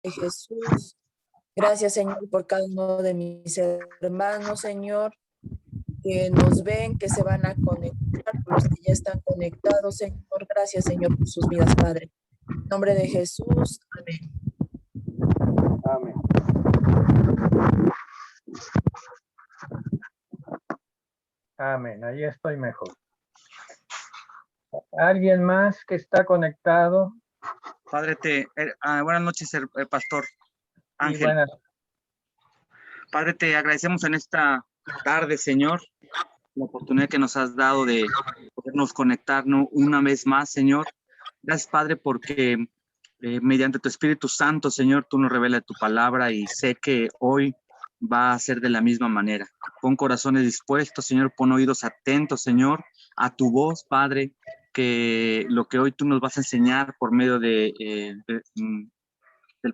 de Jesús. Gracias, Señor, por cada uno de mis hermanos, Señor, que nos ven, que se van a conectar, por los que ya están conectados, Señor. Gracias, Señor, por sus vidas, Padre. En nombre de Jesús. Amén. Amén. Amén. Ahí estoy mejor. ¿Alguien más que está conectado? Padre, buenas noches, Pastor Ángel. Sí, buenas. Padre, te agradecemos en esta tarde, Señor, la oportunidad que nos has dado de podernos conectarnos una vez más, Señor. Gracias, Padre, porque mediante tu Espíritu Santo, Señor, tú nos revelas tu palabra y sé que hoy va a ser de la misma manera. Pon corazones dispuestos, Señor, pon oídos atentos, Señor, a tu voz, Padre, que lo que hoy tú nos vas a enseñar por medio del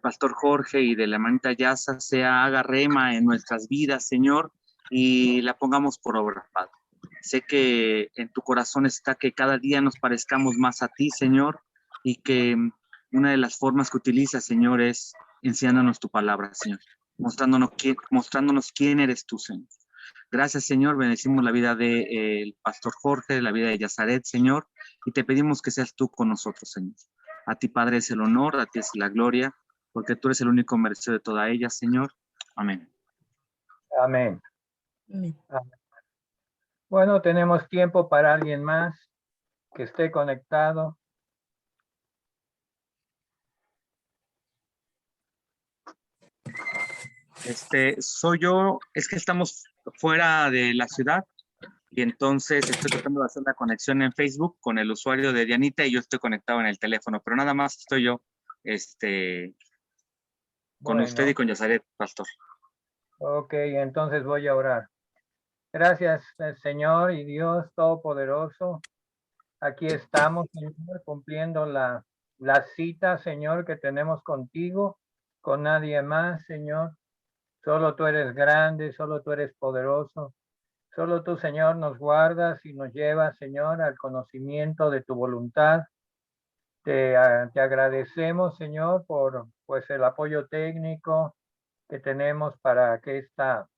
pastor Jorge y de la hermanita Yasa haga rema en nuestras vidas, Señor, y la pongamos por obra, Padre. Sé que en tu corazón está que cada día nos parezcamos más a ti, Señor, y que una de las formas que utilizas, Señor, es enseñándonos tu palabra, Señor, mostrándonos quién eres tú, Señor. Gracias, Señor, bendecimos la vida del pastor Jorge, la vida de Yazaret, Señor, y te pedimos que seas tú con nosotros, Señor. A ti, Padre, es el honor, a ti es la gloria, porque tú eres el único merecedor de toda ella, Señor. Amén. Amén. Amén. Amén. Bueno, tenemos tiempo para alguien más que esté conectado. Soy yo, es que estamos fuera de la ciudad y entonces estoy tratando de hacer la conexión en Facebook con el usuario de Dianita y yo estoy conectado en el teléfono, pero nada más estoy yo, con usted y con Yazaret, Pastor. Ok, entonces voy a orar. Gracias, Señor y Dios Todopoderoso. Aquí estamos, Señor, cumpliendo la cita, Señor, que tenemos contigo, con nadie más, Señor. Solo tú eres grande, solo tú eres poderoso. Solo tú, Señor, nos guardas y nos llevas, Señor, al conocimiento de tu voluntad. Te agradecemos, Señor, por pues el apoyo técnico que tenemos para que esta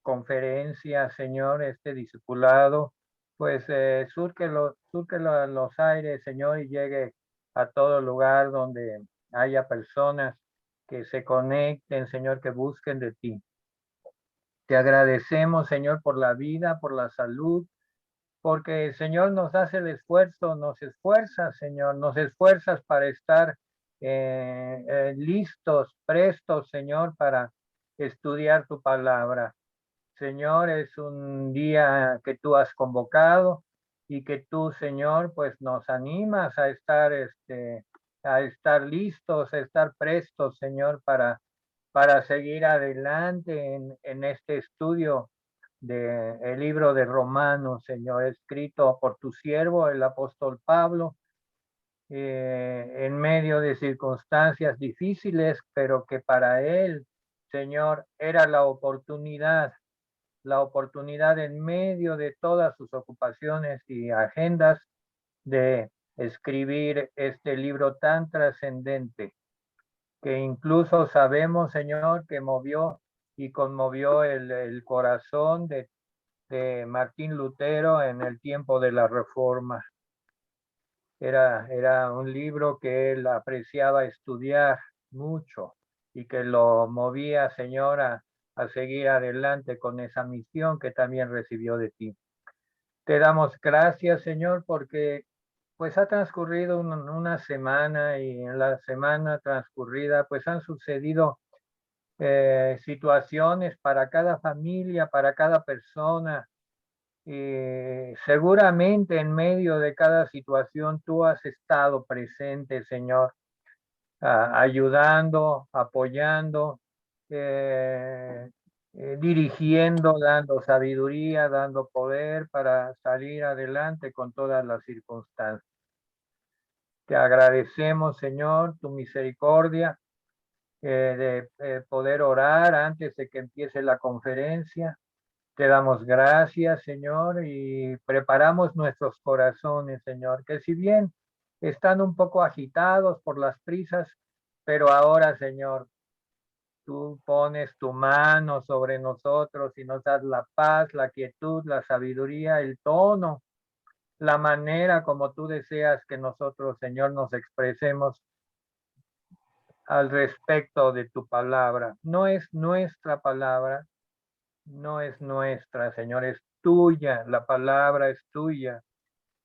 conferencia, Señor, este discipulado, pues surque los aires, Señor, y llegue a todo lugar donde haya personas que se conecten, Señor, que busquen de ti. Te agradecemos, Señor, por la vida, por la salud, porque el Señor nos hace el esfuerzo, nos esfuerza, Señor, nos esfuerzas para estar listos, prestos, Señor, para estudiar tu palabra. Señor, es un día que tú has convocado y que tú, Señor, pues nos animas a estar listos, a estar prestos, Señor, para seguir adelante en este estudio del libro de Romanos, Señor, escrito por tu siervo, el apóstol Pablo, en medio de circunstancias difíciles, pero que para él, Señor, era la oportunidad en medio de todas sus ocupaciones y agendas de escribir este libro tan trascendente, que incluso sabemos, Señor, que movió y conmovió el corazón de Martín Lutero en el tiempo de la Reforma. Era un libro que él apreciaba estudiar mucho y que lo movía, Señor, a seguir adelante con esa misión que también recibió de ti. Te damos gracias, Señor, porque pues ha transcurrido una semana y en la semana transcurrida pues han sucedido situaciones para cada familia, para cada persona. Seguramente en medio de cada situación tú has estado presente, Señor, ayudando, apoyando, dirigiendo, dando sabiduría, dando poder para salir adelante con todas las circunstancias. Te agradecemos, Señor, tu misericordia de poder orar antes de que empiece la conferencia. Te damos gracias, Señor, y preparamos nuestros corazones, Señor, que si bien están un poco agitados por las prisas, Pero ahora, Señor, tú pones tu mano sobre nosotros y nos das la paz, la quietud, la sabiduría, el tono, la manera como tú deseas que nosotros, Señor, nos expresemos al respecto de tu palabra. No es nuestra palabra, no es nuestra, Señor, es tuya, la palabra es tuya.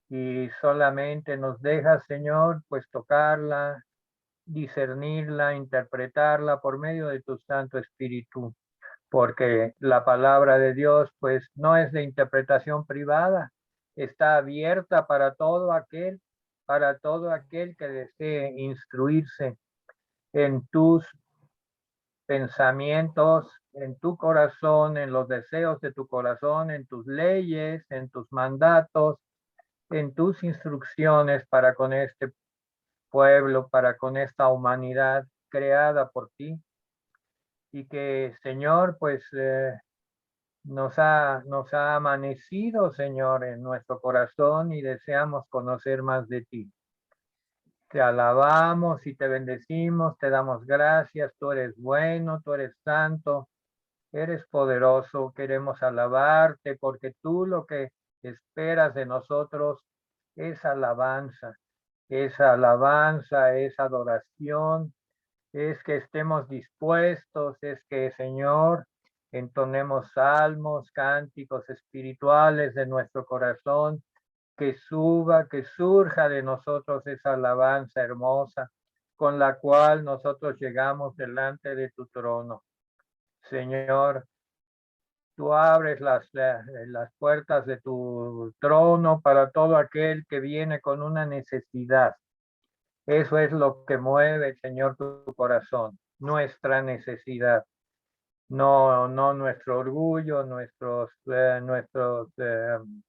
Y solamente nos dejas, Señor, pues tocarla, discernirla, interpretarla por medio de tu Santo Espíritu, porque la palabra de Dios, pues no es de interpretación privada, está abierta para todo aquel que desee instruirse en tus pensamientos, en tu corazón, en los deseos de tu corazón, en tus leyes, en tus mandatos, en tus instrucciones para con este pueblo, para con esta humanidad creada por ti. Y que, Señor, pues nos ha amanecido, Señor, en nuestro corazón y deseamos conocer más de ti. Te alabamos y te bendecimos, te damos gracias, tú eres bueno, tú eres santo, eres poderoso, queremos alabarte porque tú lo que esperas de nosotros es alabanza, es adoración, es que estemos dispuestos, es que, Señor, entonemos salmos, cánticos espirituales de nuestro corazón, que suba, que surja de nosotros esa alabanza hermosa con la cual nosotros llegamos delante de tu trono. Señor, tú abres las puertas de tu trono para todo aquel que viene con una necesidad. Eso es lo que mueve, Señor, tu corazón, nuestra necesidad. No nuestro orgullo, nuestros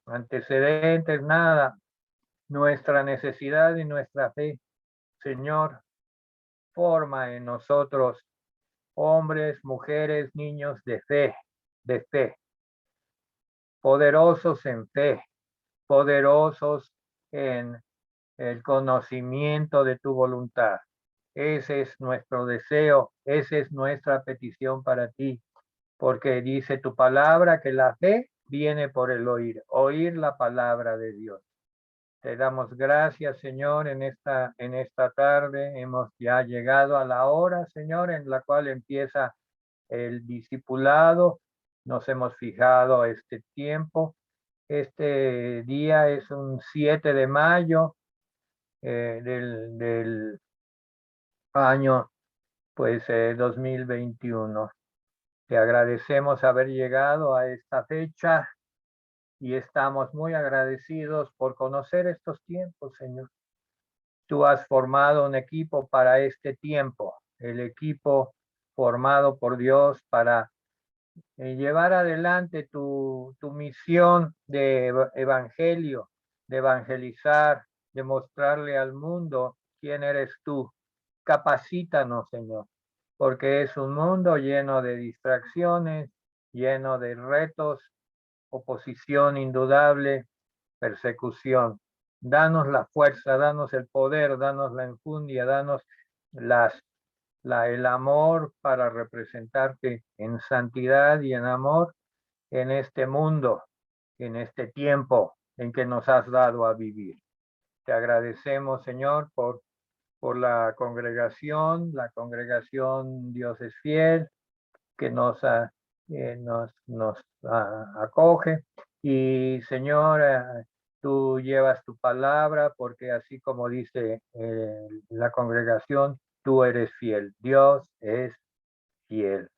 antecedentes, nada. Nuestra necesidad y nuestra fe. Señor, forma en nosotros hombres, mujeres, niños de fe, poderosos en fe, poderosos en el conocimiento de tu voluntad. Ese es nuestro deseo, esa es nuestra petición para ti, porque dice tu palabra que la fe viene por el oír la palabra de Dios. Te damos gracias, Señor, en esta tarde. Hemos ya llegado a la hora, Señor, en la cual empieza el discipulado. Nos hemos fijado este tiempo. Este día es un 7 de mayo del año, pues, 2021. Te agradecemos haber llegado a esta fecha y estamos muy agradecidos por conocer estos tiempos, Señor. Tú has formado un equipo para este tiempo, el equipo formado por Dios para llevar adelante tu misión de evangelio, de evangelizar, de mostrarle al mundo quién eres tú. Capacítanos, Señor, porque es un mundo lleno de distracciones, lleno de retos, oposición indudable, persecución. Danos la fuerza, danos el poder, danos la enjundia, danos el amor para representarte en santidad y en amor en este mundo, en este tiempo en que nos has dado a vivir. Te agradecemos, Señor, por la congregación Dios es fiel, que nos acoge. Y, Señor, tú llevas tu palabra porque así como dice la congregación, tú eres fiel. Dios es fiel.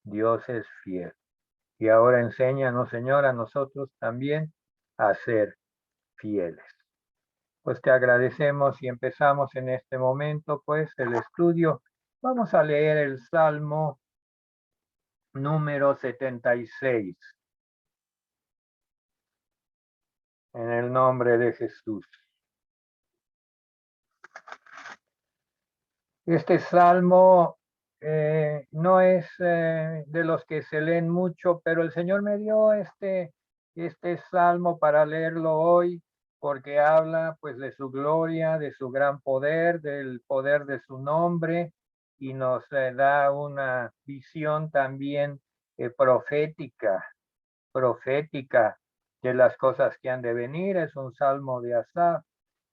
Dios es fiel. Y ahora enséñanos, Señor, a nosotros también a ser fieles. Pues te agradecemos y empezamos en este momento, pues, el estudio. Vamos a leer el Salmo número 76. En el nombre de Jesús. Este salmo no es de los que se leen mucho, pero el Señor me dio este salmo para leerlo hoy, porque habla pues de su gloria, de su gran poder, del poder de su nombre, y nos da una visión también profética de las cosas que han de venir. Es un salmo de Asaf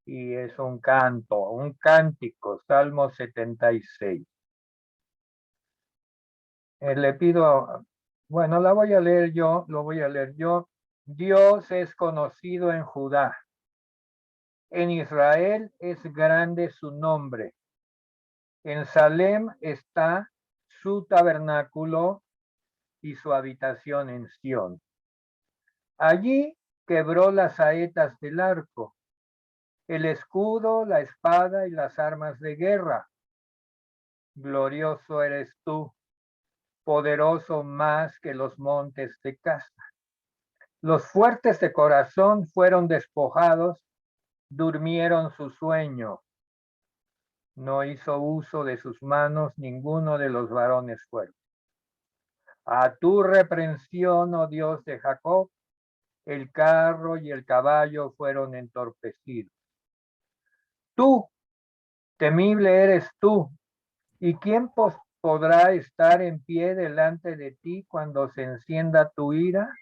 y es un canto, un cántico, Salmo 76. Le pido, bueno, la voy a leer yo, lo voy a leer yo. Dios es conocido en Judá. En Israel es grande su nombre. En Salem está su tabernáculo y su habitación en Sión. Allí quebró las saetas del arco, el escudo, la espada y las armas de guerra. Glorioso eres tú, poderoso más que los montes de Casa. Los fuertes de corazón fueron despojados, durmieron su sueño. No hizo uso de sus manos ninguno de los varones fuertes. A tu reprensión, oh Dios de Jacob, el carro y el caballo fueron entorpecidos. Tú, temible eres tú, ¿y quién podrá estar en pie delante de ti cuando se encienda tu ira?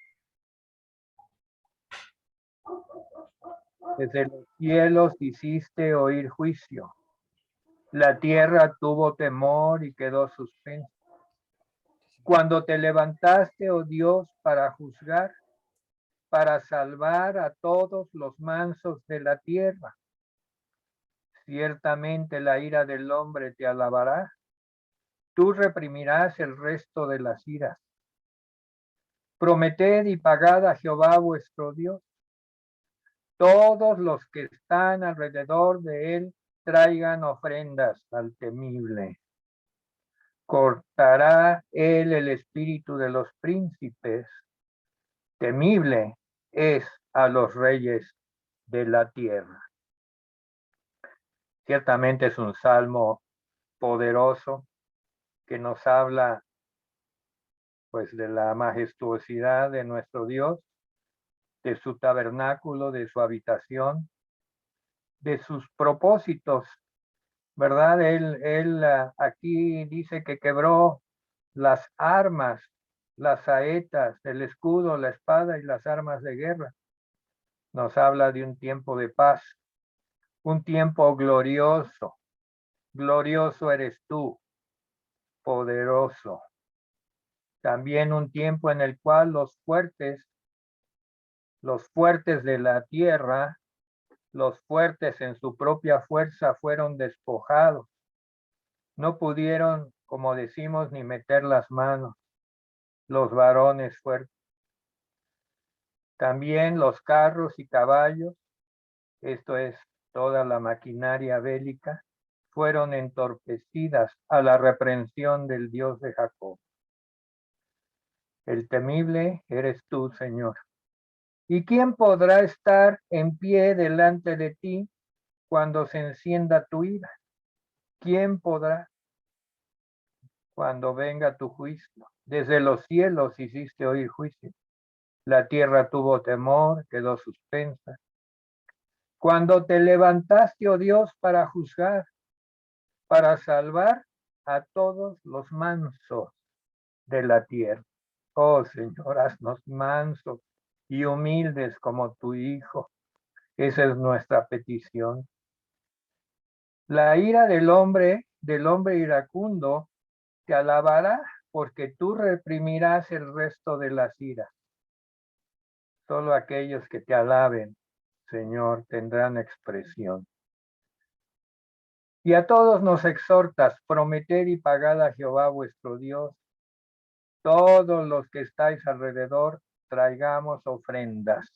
Desde los cielos hiciste oír juicio. La tierra tuvo temor y quedó suspensa. Cuando te levantaste, oh Dios, para juzgar, para salvar a todos los mansos de la tierra. Ciertamente la ira del hombre te alabará. Tú reprimirás el resto de las iras. Prometed y pagad a Jehová vuestro Dios. Todos los que están alrededor de él traigan ofrendas al temible. Cortará él el espíritu de los príncipes. Temible es a los reyes de la tierra. Ciertamente es un salmo poderoso que nos habla pues de la majestuosidad de nuestro Dios, de su tabernáculo, de su habitación, de sus propósitos, ¿verdad? Él aquí dice que quebró las armas, las saetas, el escudo, la espada y las armas de guerra. Nos habla de un tiempo de paz, un tiempo glorioso. Glorioso eres tú, poderoso. También un tiempo en el cual los fuertes de la tierra, los fuertes en su propia fuerza fueron despojados. No pudieron, como decimos, ni meter las manos, los varones fuertes. También los carros y caballos, esto es toda la maquinaria bélica, fueron entorpecidas a la reprensión del Dios de Jacob. El temible eres tú, Señor. ¿Y quién podrá estar en pie delante de ti cuando se encienda tu ira? ¿Quién podrá cuando venga tu juicio? Desde los cielos hiciste oír juicio. La tierra tuvo temor, quedó suspensa. Cuando te levantaste, oh Dios, para juzgar, para salvar a todos los mansos de la tierra. Oh Señor, haznos mansos y humildes como tu Hijo. Esa es nuestra petición. La ira del hombre iracundo, te alabará porque tú reprimirás el resto de las iras. Solo aquellos que te alaben, Señor, tendrán expresión. Y a todos nos exhortas, prometer y pagar a Jehová vuestro Dios. Todos los que estáis alrededor, traigamos ofrendas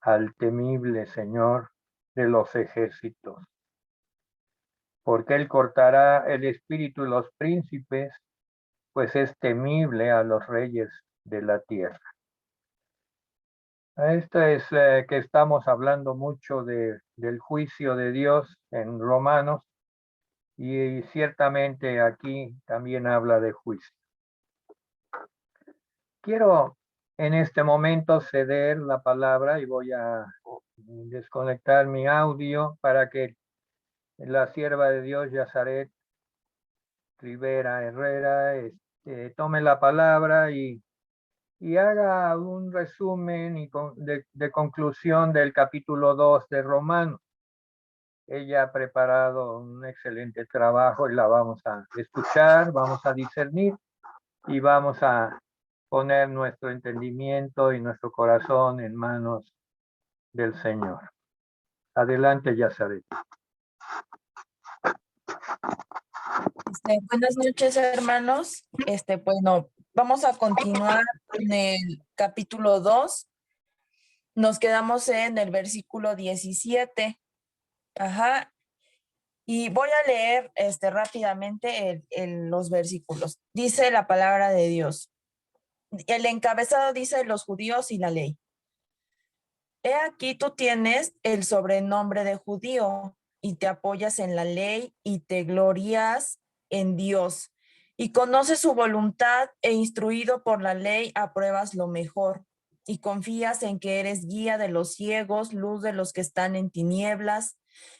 al temible Señor de los ejércitos. Porque él cortará el espíritu de los príncipes, pues es temible a los reyes de la tierra. Esto es que estamos hablando mucho del juicio de Dios en Romanos, y ciertamente aquí también habla de juicio. Quiero en este momento ceder la palabra y voy a desconectar mi audio para que la sierva de Dios, Yazaret, Rivera Herrera tome la palabra y haga un resumen de conclusión del capítulo 2 de Romanos. Ella ha preparado un excelente trabajo y la vamos a escuchar, vamos a discernir y vamos a poner nuestro entendimiento y nuestro corazón en manos del Señor. Adelante, Yazaret. Buenas noches, hermanos. Bueno, vamos a continuar en el capítulo 2. Nos quedamos en el versículo 17. Ajá. Y voy a leer rápidamente los versículos. Dice la palabra de Dios. El encabezado dice los judíos y la ley. He aquí tú tienes el sobrenombre de judío y te apoyas en la ley y te glorías en Dios y conoces su voluntad e instruido por la ley apruebas lo mejor y confías en que eres guía de los ciegos, luz de los que están en tinieblas,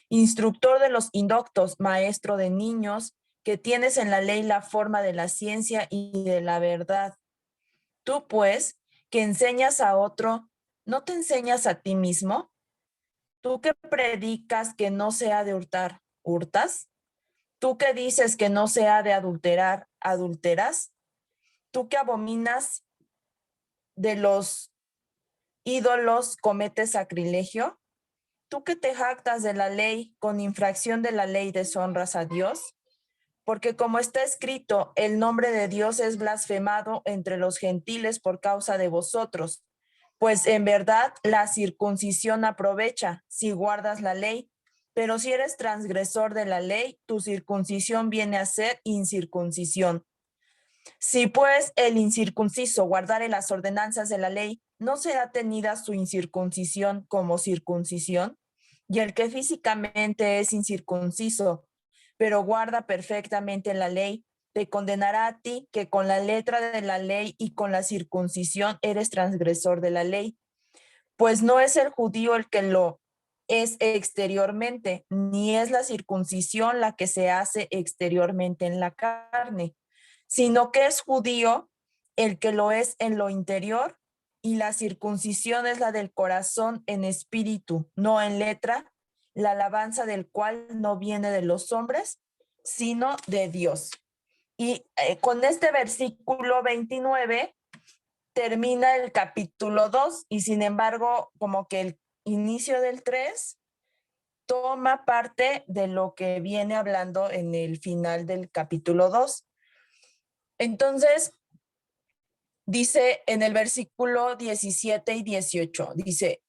instructor de los indoctos, maestro de niños, que tienes en la ley la forma de la ciencia y de la verdad. Tú, pues, que enseñas a otro, ¿no te enseñas a ti mismo? Tú que predicas que no se ha de hurtar, ¿hurtas? Tú que dices que no se ha de adulterar, ¿adulteras? Tú que abominas de los ídolos, ¿cometes sacrilegio? Tú que te jactas de la ley, con infracción de la ley deshonras a Dios. Porque como está escrito, el nombre de Dios es blasfemado entre los gentiles por causa de vosotros. Pues en verdad la circuncisión aprovecha si guardas la ley, pero si eres transgresor de la ley, tu circuncisión viene a ser incircuncisión. Si pues el incircunciso guardare las ordenanzas de la ley, ¿no será tenida su incircuncisión como circuncisión? Y el que físicamente es incircunciso, pero guarda perfectamente la ley, te condenará a ti que con la letra de la ley y con la circuncisión eres transgresor de la ley. Pues no es el judío el que lo es exteriormente, ni es la circuncisión la que se hace exteriormente en la carne, sino que es judío el que lo es en lo interior, y la circuncisión es la del corazón en espíritu, no en letra, la alabanza del cual no viene de los hombres, sino de Dios. Y con este versículo 29 termina el capítulo 2 y sin embargo, como que el inicio del 3 toma parte de lo que viene hablando en el final del capítulo 2. Entonces, dice en el versículo 17 y 18, dice,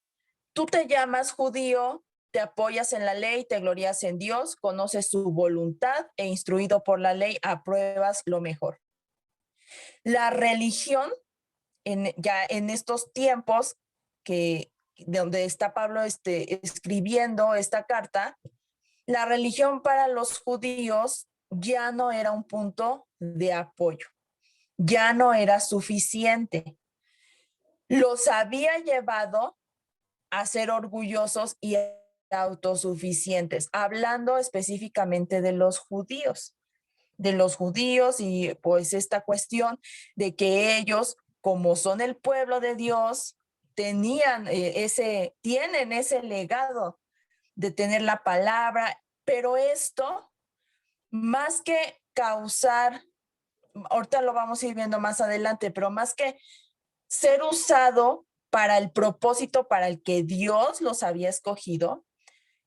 tú te llamas judío, te apoyas en la ley, te glorías en Dios, conoces su voluntad e instruido por la ley apruebas lo mejor. La religión, ya en estos tiempos que donde está Pablo escribiendo esta carta, la religión para los judíos ya no era un punto de apoyo, ya no era suficiente. Los había llevado a ser orgullosos y autosuficientes, hablando específicamente de los judíos y pues esta cuestión de que ellos, como son el pueblo de Dios, tienen ese legado de tener la palabra, pero esto, más que causar, ahorita lo vamos a ir viendo más adelante, pero más que ser usado para el propósito para el que Dios los había escogido,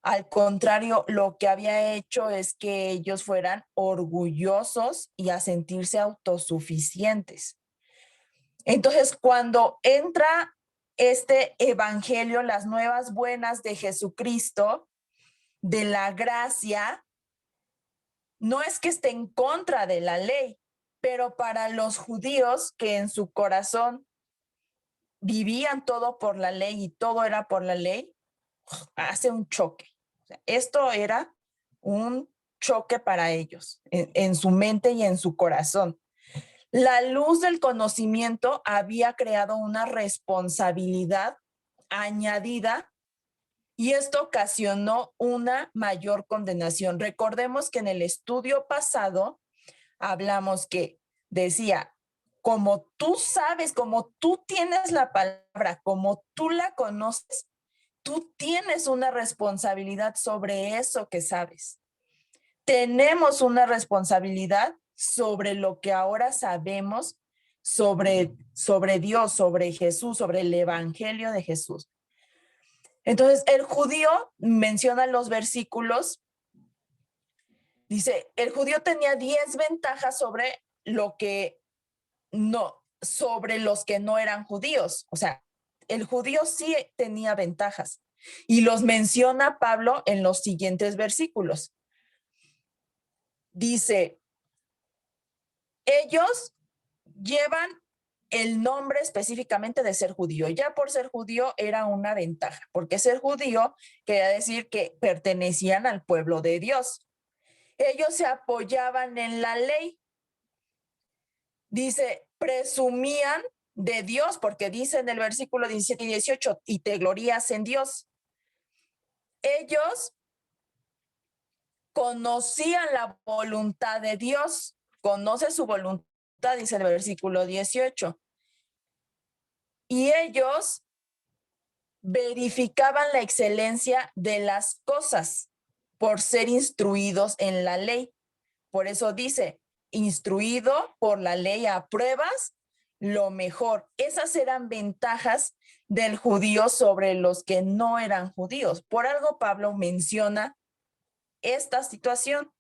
al contrario, lo que había hecho es que ellos fueran orgullosos y a sentirse autosuficientes. Entonces, cuando entra este evangelio, las nuevas buenas de Jesucristo, de la gracia, no es que esté en contra de la ley, pero para los judíos que en su corazón vivían todo por la ley y todo era por la ley, hace un choque. O sea, esto era un choque para ellos, en su mente y en su corazón. La luz del conocimiento había creado una responsabilidad añadida y esto ocasionó una mayor condenación. Recordemos que en el estudio pasado hablamos que decía, como tú sabes, como tú tienes la palabra, como tú la conoces, tú tienes una responsabilidad sobre eso que sabes. Tenemos una responsabilidad sobre lo que ahora sabemos sobre Dios, sobre Jesús, sobre el evangelio de Jesús. Entonces, el judío menciona los versículos, dice, el judío tenía 10 ventajas sobre sobre los que no eran judíos. O sea, el judío sí tenía ventajas y los menciona Pablo en los siguientes versículos. Dice, ellos llevan el nombre específicamente de ser judío. Ya por ser judío era una ventaja, porque ser judío quería decir que pertenecían al pueblo de Dios. Ellos se apoyaban en la ley. Dice, presumían de Dios, porque dice en el versículo 17 y 18, y te glorías en Dios. Ellos conocían la voluntad de Dios, conoce su voluntad, dice el versículo 18. Y ellos verificaban la excelencia de las cosas por ser instruidos en la ley. Por eso dice, instruido por la ley, apruebas lo mejor. Esas eran ventajas del judío sobre los que no eran judíos. Por algo Pablo menciona esta situación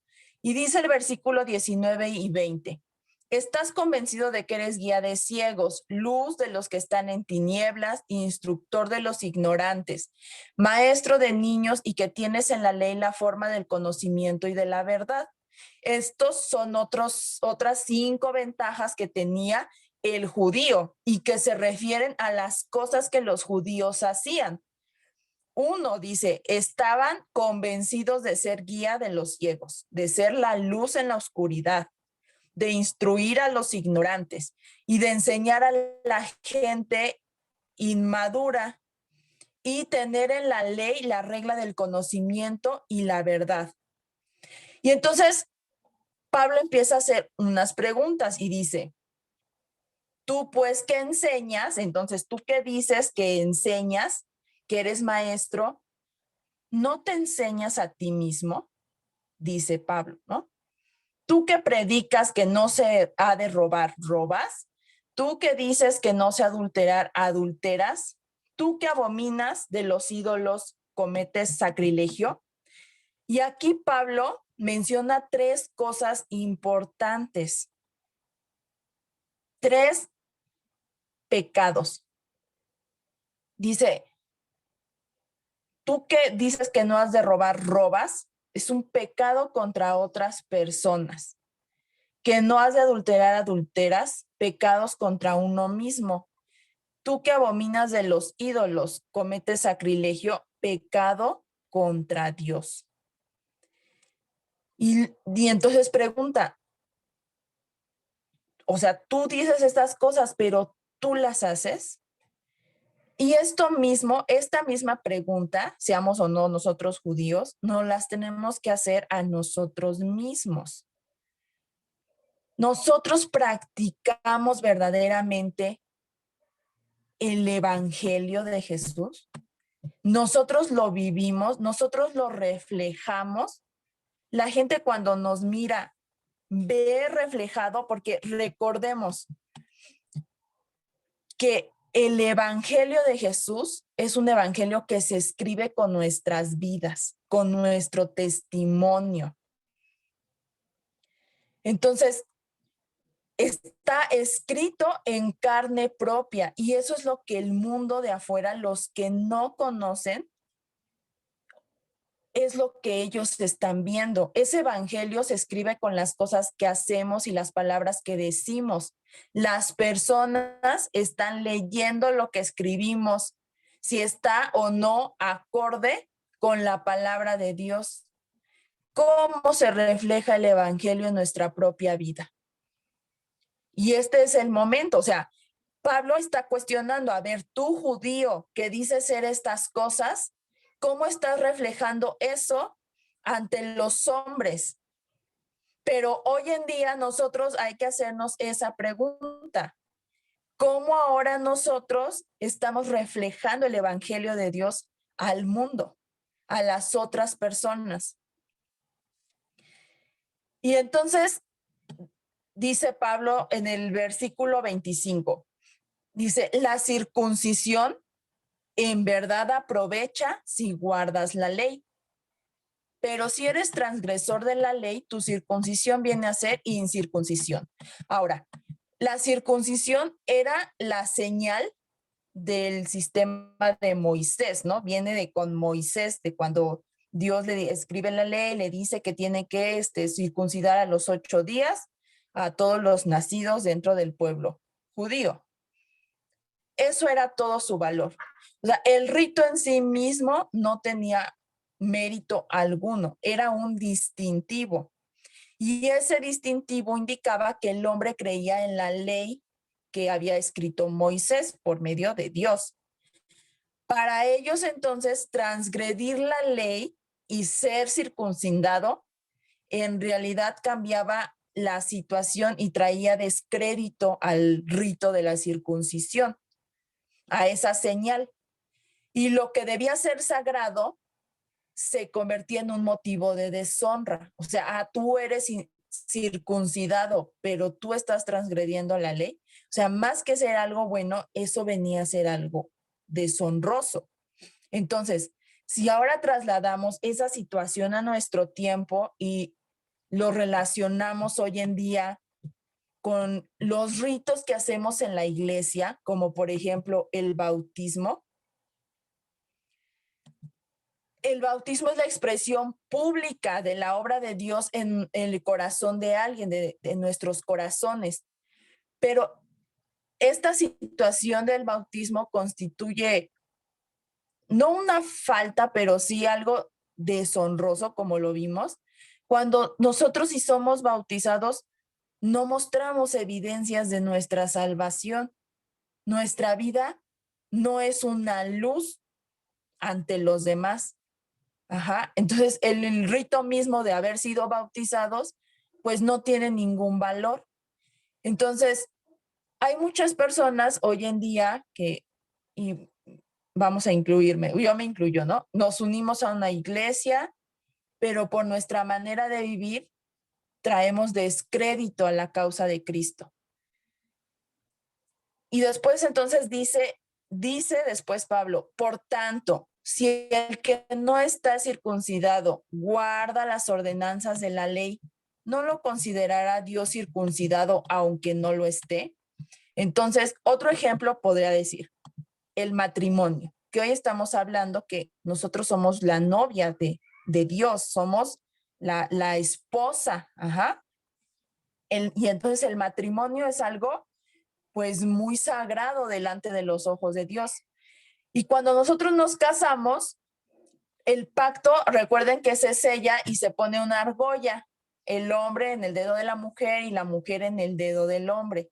y dice el versículo 19 y 20. Estás convencido de que eres guía de ciegos, luz de los que están en tinieblas, instructor de los ignorantes, maestro de niños y que tienes en la ley la forma del conocimiento y de la verdad. Estos son otras 5 ventajas que tenía el judío y que se refieren a las cosas que los judíos hacían. 1 dice, estaban convencidos de ser guía de los ciegos, de ser la luz en la oscuridad, de instruir a los ignorantes y de enseñar a la gente inmadura y tener en la ley la regla del conocimiento y la verdad. Y entonces Pablo empieza a hacer unas preguntas y dice, tú pues que enseñas, entonces tú que dices que enseñas, que eres maestro, ¿no te enseñas a ti mismo? Dice Pablo, ¿no? Tú que predicas que no se ha de robar, ¿robas? Tú que dices que no se adulterar, ¿adulteras? Tú que abominas de los ídolos, ¿cometes sacrilegio? Y aquí Pablo menciona 3 cosas importantes. 3 pecados. Dice, tú que dices que no has de robar, ¿robas? Es un pecado contra otras personas. Que no has de adulterar, adulteras, pecados contra uno mismo. Tú que abominas de los ídolos, cometes sacrilegio, pecado contra Dios. Y entonces pregunta, o sea, tú dices estas cosas, pero ¿tú las haces? Y esta misma pregunta, seamos o no nosotros judíos, no las tenemos que hacer a nosotros mismos. Nosotros practicamos verdaderamente el evangelio de Jesús. Nosotros lo vivimos, nosotros lo reflejamos. La gente cuando nos mira ve reflejado, porque recordemos que el evangelio de Jesús es un evangelio que se escribe con nuestras vidas, con nuestro testimonio. Entonces, está escrito en carne propia y eso es lo que el mundo de afuera, los que no conocen, es lo que ellos están viendo. Ese evangelio se escribe con las cosas que hacemos y las palabras que decimos. Las personas están leyendo lo que escribimos, si está o no acorde con la palabra de Dios. ¿Cómo se refleja el evangelio en nuestra propia vida? Y este es el momento, o sea, Pablo está cuestionando, a ver, tú judío que dices ser estas cosas, ¿cómo estás reflejando eso ante los hombres? Pero hoy en día nosotros hay que hacernos esa pregunta. ¿Cómo ahora nosotros estamos reflejando el evangelio de Dios al mundo, a las otras personas? Y entonces dice Pablo en el versículo 25, dice, la circuncisión en verdad aprovecha si guardas la ley. Pero si eres transgresor de la ley, tu circuncisión viene a ser incircuncisión. Ahora, la circuncisión era la señal del sistema de Moisés, ¿no? Viene de con Moisés, de cuando Dios le escribe la ley, le dice que tiene que circuncidar a los 8 días a todos los nacidos dentro del pueblo judío. Eso era todo su valor. O sea, el rito en sí mismo no tenía mérito alguno, era un distintivo. Y ese distintivo indicaba que el hombre creía en la ley que había escrito Moisés por medio de Dios. Para ellos entonces, transgredir la ley y ser circuncidado en realidad cambiaba la situación y traía descrédito al rito de la circuncisión, a esa señal. Y lo que debía ser sagrado se convertía en un motivo de deshonra. O sea, tú eres circuncidado, pero tú estás transgrediendo la ley. O sea, más que ser algo bueno, eso venía a ser algo deshonroso. Entonces, si ahora trasladamos esa situación a nuestro tiempo y lo relacionamos hoy en día con los ritos que hacemos en la iglesia, como por ejemplo el bautismo. El bautismo es la expresión pública de la obra de Dios en el corazón de alguien, de nuestros corazones. Pero esta situación del bautismo constituye no una falta, pero sí algo deshonroso, como lo vimos. Cuando nosotros si somos bautizados, no mostramos evidencias de nuestra salvación. Nuestra vida no es una luz ante los demás. Ajá. Entonces, el rito mismo de haber sido bautizados, pues no tiene ningún valor. Entonces, hay muchas personas hoy en día que, y vamos a incluirme, yo me incluyo, ¿no? Nos unimos a una iglesia, pero por nuestra manera de vivir, traemos descrédito a la causa de Cristo. Y después entonces dice después Pablo, por tanto, si el que no está circuncidado guarda las ordenanzas de la ley, ¿no lo considerará Dios circuncidado aunque no lo esté? Entonces, otro ejemplo podría decir, el matrimonio, que hoy estamos hablando que nosotros somos la novia de Dios, somos la esposa, ajá. Y entonces el matrimonio es algo pues muy sagrado delante de los ojos de Dios. Y cuando nosotros nos casamos, el pacto, recuerden que se sella y se pone una argolla, el hombre en el dedo de la mujer y la mujer en el dedo del hombre.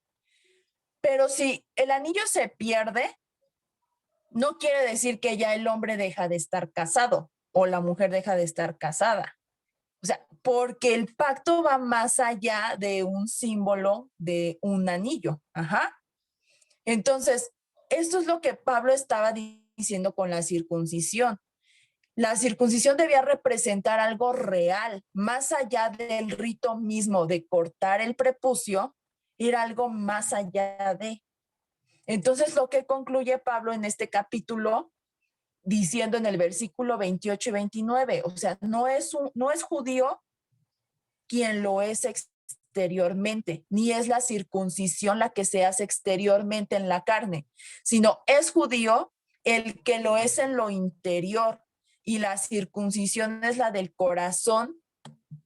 Pero si el anillo se pierde, no quiere decir que ya el hombre deja de estar casado o la mujer deja de estar casada. O sea, porque el pacto va más allá de un símbolo de un anillo. Ajá. Entonces, esto es lo que Pablo estaba diciendo con la circuncisión. La circuncisión debía representar algo real, más allá del rito mismo de cortar el prepucio, era algo más allá de. Entonces, lo que concluye Pablo en este capítulo, diciendo en el versículo 28 y 29, o sea, no es judío quien lo es exteriormente, ni es la circuncisión la que se hace exteriormente en la carne, sino es judío el que lo es en lo interior, y la circuncisión es la del corazón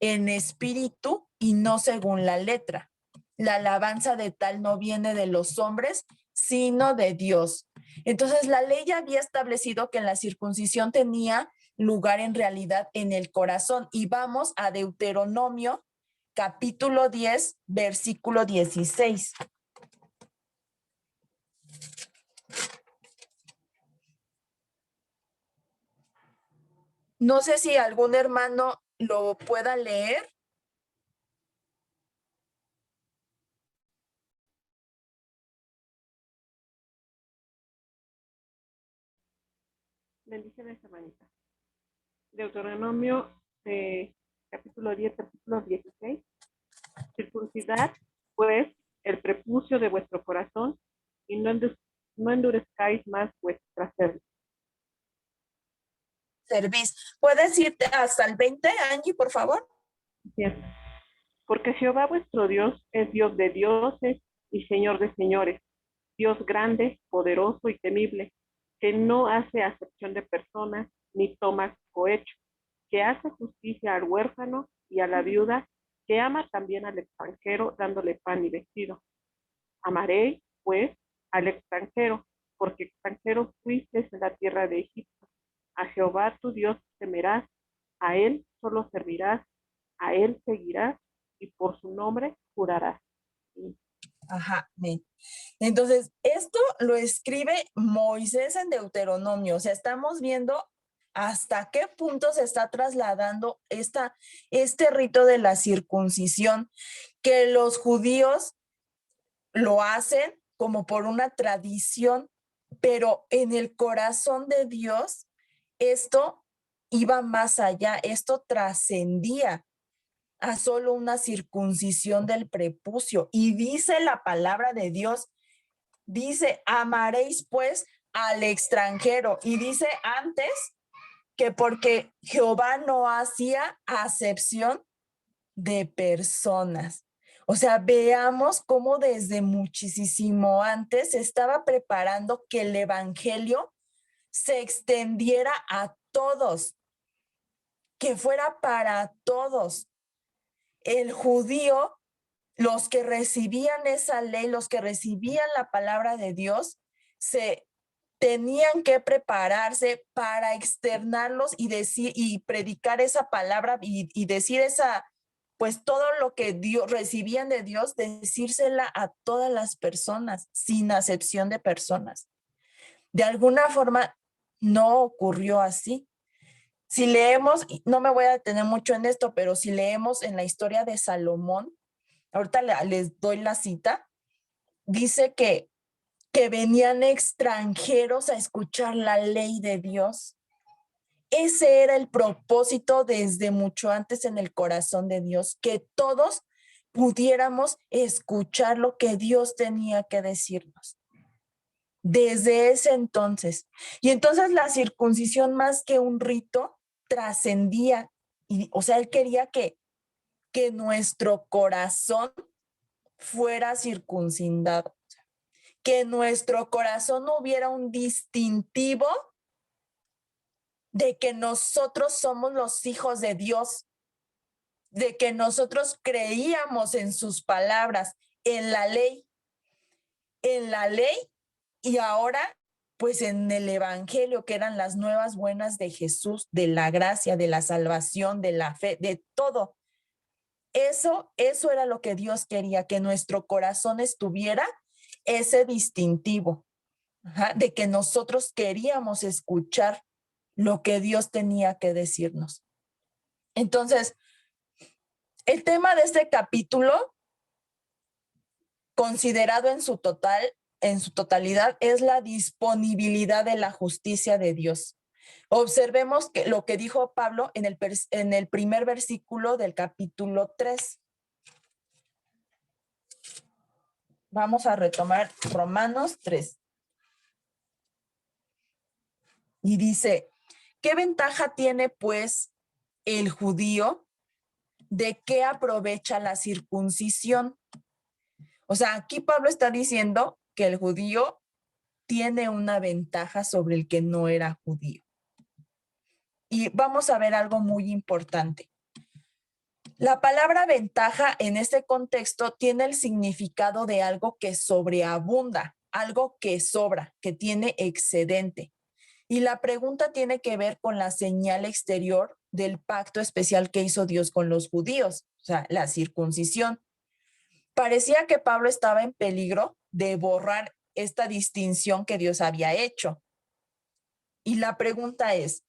en espíritu y no según la letra. La alabanza de tal no viene de los hombres, sino de Dios. Entonces la ley ya había establecido que la circuncisión tenía lugar en realidad en el corazón. Y vamos a Deuteronomio capítulo 10, versículo 16. No sé si algún hermano lo pueda leer. Bendiciones, hermanita. Deuteronomio, capítulo 10, versículo 16. Circuncidad, pues, el prepucio de vuestro corazón y no endurezcáis más vuestra cerviz. ¿Puedes irte hasta el 20, Angie, por favor? cerviz? Porque Jehová vuestro Dios es Dios de dioses y Señor de señores, Dios grande, poderoso y temible, que no hace acepción de personas ni toma cohecho, que hace justicia al huérfano y a la viuda, que ama también al extranjero, dándole pan y vestido. Amaréis, pues, al extranjero, porque extranjeros fuisteis en la tierra de Egipto. A Jehová tu Dios temerás, a él solo servirás, a él seguirás y por su nombre jurarás. Ajá, bien. Entonces, esto lo escribe Moisés en Deuteronomio. O sea, estamos viendo hasta qué punto se está trasladando este rito de la circuncisión, que los judíos lo hacen como por una tradición, pero en el corazón de Dios esto iba más allá, esto trascendía a solo una circuncisión del prepucio. Y dice la palabra de Dios, dice, amaréis pues al extranjero. Y dice antes que porque Jehová no hacía acepción de personas. O sea, veamos cómo desde muchísimo antes se estaba preparando que el evangelio se extendiera a todos, que fuera para todos. El judío, los que recibían esa ley, los que recibían la palabra de Dios, se tenían que prepararse para externarlos y decir y predicar esa palabra y decir pues todo lo que Dios recibían de Dios, decírsela a todas las personas, sin acepción de personas. De alguna forma no ocurrió así. Si leemos, no me voy a detener mucho en esto, pero si leemos en la historia de Salomón, ahorita les doy la cita, dice que venían extranjeros a escuchar la ley de Dios. Ese era el propósito desde mucho antes en el corazón de Dios, que todos pudiéramos escuchar lo que Dios tenía que decirnos. Desde ese entonces. Y entonces la circuncisión, más que un rito, trascendía. O sea, él quería que nuestro corazón fuera circuncidado, que en nuestro corazón no hubiera un distintivo de que nosotros somos los hijos de Dios, de que nosotros creíamos en sus palabras, en la ley y ahora pues en el evangelio, que eran las nuevas buenas de Jesús, de la gracia, de la salvación, de la fe, de todo. Eso era lo que Dios quería, que nuestro corazón estuviera ese distintivo, de que nosotros queríamos escuchar lo que Dios tenía que decirnos. Entonces, el tema de este capítulo, considerado en su totalidad, es la disponibilidad de la justicia de Dios. Observemos que lo que dijo Pablo en el primer versículo del capítulo 3. Vamos a retomar Romanos 3. Y dice, ¿qué ventaja tiene pues el judío? ¿De qué aprovecha la circuncisión? O sea, aquí Pablo está diciendo que el judío tiene una ventaja sobre el que no era judío. Y vamos a ver algo muy importante. La palabra ventaja en este contexto tiene el significado de algo que sobreabunda, algo que sobra, que tiene excedente. Y la pregunta tiene que ver con la señal exterior del pacto especial que hizo Dios con los judíos, o sea, la circuncisión. Parecía que Pablo estaba en peligro de borrar esta distinción que Dios había hecho. Y la pregunta es,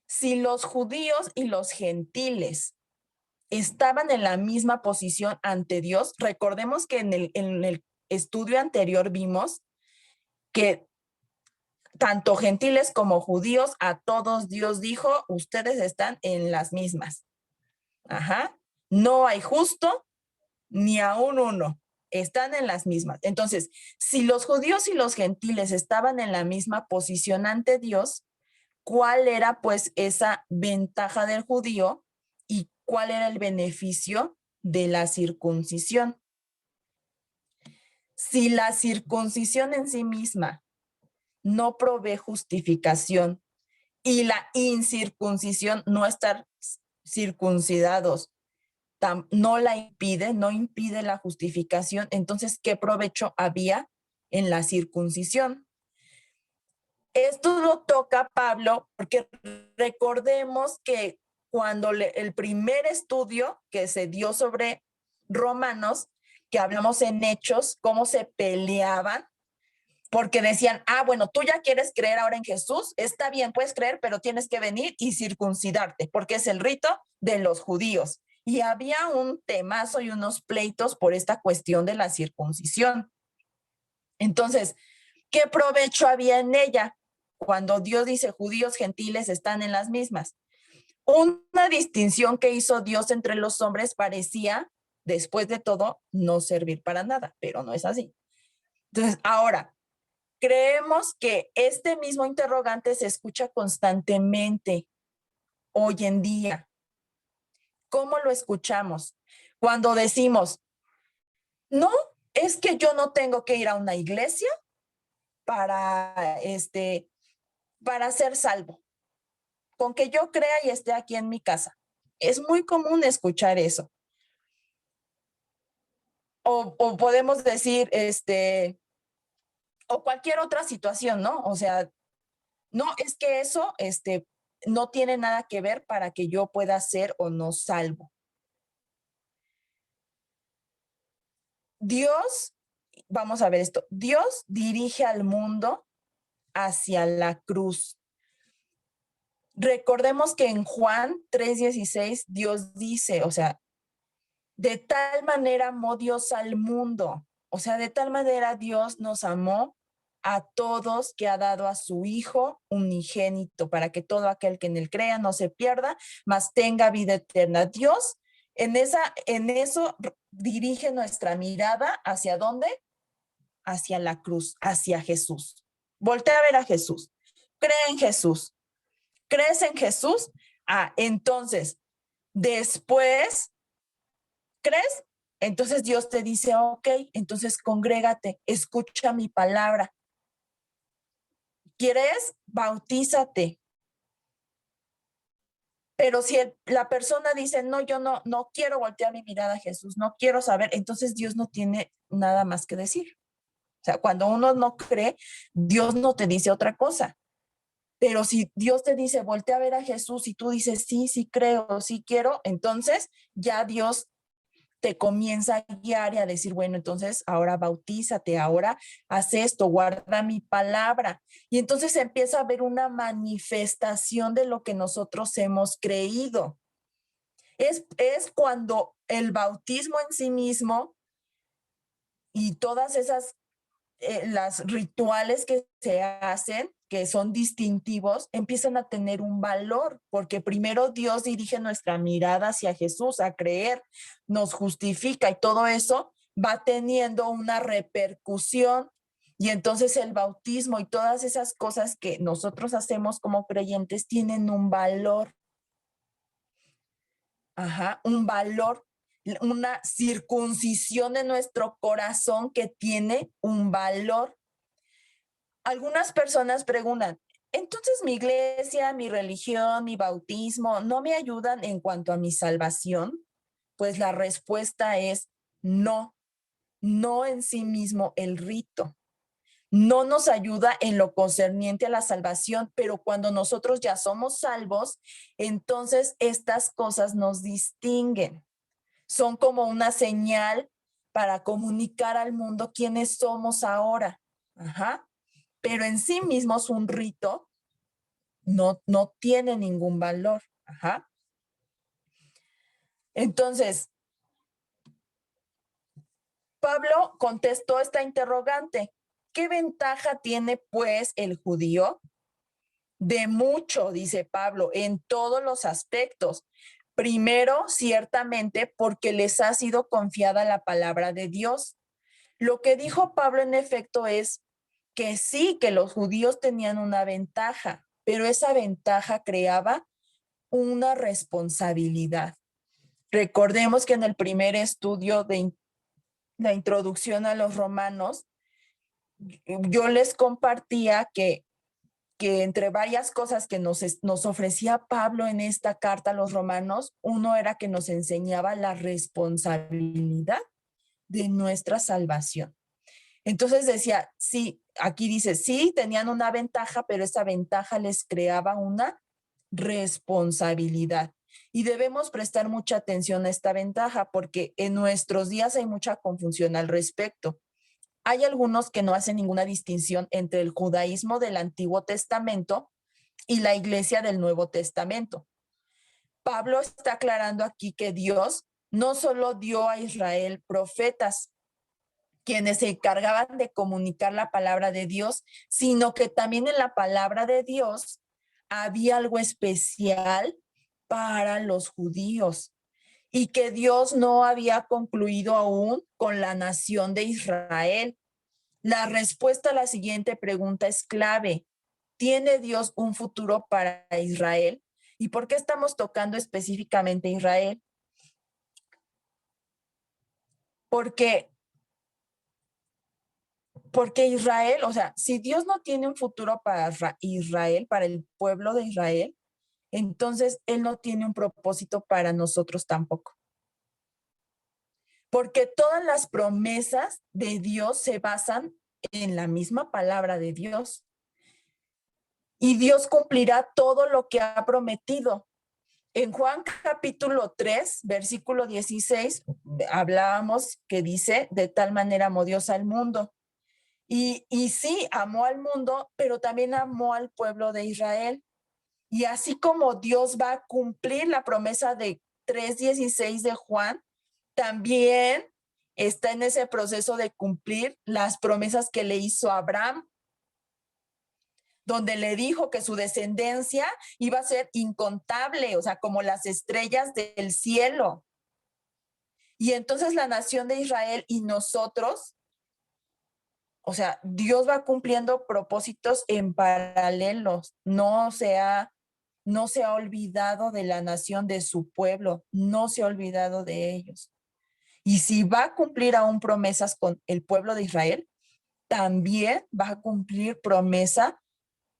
si los judíos y los gentiles estaban en la misma posición ante Dios, recordemos que en el estudio anterior vimos que tanto gentiles como judíos, a todos Dios dijo, ustedes están en las mismas. Ajá. No hay justo ni aún uno. Están en las mismas. Entonces, si los judíos y los gentiles estaban en la misma posición ante Dios, ¿cuál era pues esa ventaja del judío y cuál era el beneficio de la circuncisión? Si la circuncisión en sí misma no provee justificación y la incircuncisión, no estar circuncidados, no la impide, no impide la justificación, entonces, ¿qué provecho había en la circuncisión? Esto lo toca Pablo porque recordemos que cuando el primer estudio que se dio sobre Romanos, que hablamos en Hechos, cómo se peleaban, porque decían, bueno, tú ya quieres creer ahora en Jesús, está bien, puedes creer, pero tienes que venir y circuncidarte, porque es el rito de los judíos. Y había un temazo y unos pleitos por esta cuestión de la circuncisión. Entonces, ¿qué provecho había en ella? Cuando Dios dice judíos, gentiles están en las mismas. Una distinción que hizo Dios entre los hombres parecía, después de todo, no servir para nada, pero no es así. Entonces, ahora, creemos que este mismo interrogante se escucha constantemente hoy en día. ¿Cómo lo escuchamos? Cuando decimos, no, es que yo no tengo que ir a una iglesia para ser salvo. Con que yo crea y esté aquí en mi casa. Es muy común escuchar eso. O podemos decir, o cualquier otra situación, ¿no? O sea, no, es que eso, no tiene nada que ver para que yo pueda ser o no salvo. Dios, vamos a ver esto, Dios dirige al mundo hacia la cruz. Recordemos que en Juan 3:16 Dios dice, o sea, de tal manera amó Dios al mundo, o sea, de tal manera Dios nos amó a todos que ha dado a su Hijo unigénito para que todo aquel que en él crea no se pierda, mas tenga vida eterna. Dios en eso dirige nuestra mirada ¿hacia dónde? Hacia la cruz, hacia Jesús. Voltea a ver a Jesús. Cree en Jesús. ¿Crees en Jesús? Entonces, después, ¿crees? Entonces Dios te dice, ok, entonces congrégate, escucha mi palabra. ¿Quieres? Bautízate. Pero si la persona dice, no, yo no quiero voltear mi mirada a Jesús, no quiero saber, entonces Dios no tiene nada más que decir. O sea, cuando uno no cree, Dios no te dice otra cosa. Pero si Dios te dice, voltea a ver a Jesús y tú dices, sí, sí creo, sí quiero, entonces ya Dios te comienza a guiar y a decir, bueno, entonces ahora bautízate, ahora haz esto, guarda mi palabra. Y entonces empieza a haber una manifestación de lo que nosotros hemos creído. Es cuando el bautismo en sí mismo y todas esas las rituales que se hacen, que son distintivos, empiezan a tener un valor, porque primero Dios dirige nuestra mirada hacia Jesús, a creer, nos justifica y todo eso va teniendo una repercusión. Y entonces el bautismo y todas esas cosas que nosotros hacemos como creyentes tienen un valor. Un valor, una circuncisión de nuestro corazón que tiene un valor. Algunas personas preguntan, entonces mi iglesia, mi religión, mi bautismo, ¿no me ayudan en cuanto a mi salvación? Pues la respuesta es no, no en sí mismo el rito. No nos ayuda en lo concerniente a la salvación, pero cuando nosotros ya somos salvos, entonces estas cosas nos distinguen. Son como una señal para comunicar al mundo quiénes somos ahora. Pero en sí mismos un rito no tiene ningún valor. Entonces, Pablo contestó esta interrogante. ¿Qué ventaja tiene pues el judío? De mucho, dice Pablo, en todos los aspectos. Primero, ciertamente, porque les ha sido confiada la palabra de Dios. Lo que dijo Pablo en efecto es que sí, que los judíos tenían una ventaja, pero esa ventaja creaba una responsabilidad. Recordemos que en el primer estudio de la introducción a los romanos, yo les compartía que entre varias cosas que nos ofrecía Pablo en esta carta a los romanos, uno era que nos enseñaba la responsabilidad de nuestra salvación. Entonces decía, sí, aquí dice, sí, tenían una ventaja, pero esa ventaja les creaba una responsabilidad. Y debemos prestar mucha atención a esta ventaja porque en nuestros días hay mucha confusión al respecto. Hay algunos que no hacen ninguna distinción entre el judaísmo del Antiguo Testamento y la iglesia del Nuevo Testamento. Pablo está aclarando aquí que Dios no solo dio a Israel profetas, quienes se encargaban de comunicar la palabra de Dios, sino que también en la palabra de Dios había algo especial para los judíos y que Dios no había concluido aún con la nación de Israel. La respuesta a la siguiente pregunta es clave. ¿Tiene Dios un futuro para Israel? ¿Y por qué estamos tocando específicamente a Israel? Porque Israel, o sea, si Dios no tiene un futuro para Israel, para el pueblo de Israel, entonces Él no tiene un propósito para nosotros tampoco. Porque todas las promesas de Dios se basan en la misma palabra de Dios. Y Dios cumplirá todo lo que ha prometido. En Juan capítulo 3, versículo 16, hablábamos que dice, de tal manera amó Dios al mundo. Y sí, amó al mundo, pero también amó al pueblo de Israel. Y así como Dios va a cumplir la promesa de 3:16 de Juan, también está en ese proceso de cumplir las promesas que le hizo a Abraham, donde le dijo que su descendencia iba a ser incontable, o sea, como las estrellas del cielo. Y entonces la nación de Israel y nosotros, o sea, Dios va cumpliendo propósitos en paralelos. No se ha olvidado de la nación, de su pueblo, no se ha olvidado de ellos. Y si va a cumplir aún promesas con el pueblo de Israel, también va a cumplir promesa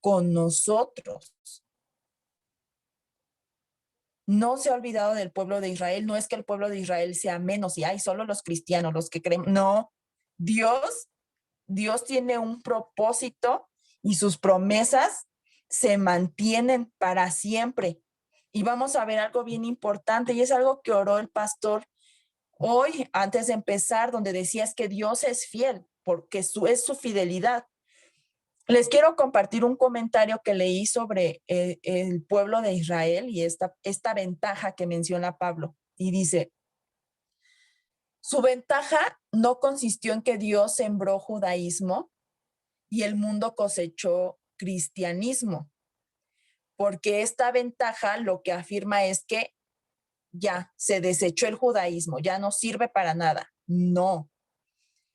con nosotros. No se ha olvidado del pueblo de Israel. No es que el pueblo de Israel sea menos y hay solo los cristianos, los que creen. No, Dios tiene un propósito y sus promesas se mantienen para siempre. Y vamos a ver algo bien importante y es algo que oró el pastor hoy antes de empezar, donde decía es que Dios es fiel porque es su fidelidad. Les quiero compartir un comentario que leí sobre el pueblo de Israel y esta ventaja que menciona Pablo. Y dice, su ventaja no consistió en que Dios sembró judaísmo y el mundo cosechó cristianismo, porque esta ventaja lo que afirma es que ya se desechó el judaísmo, ya no sirve para nada. No.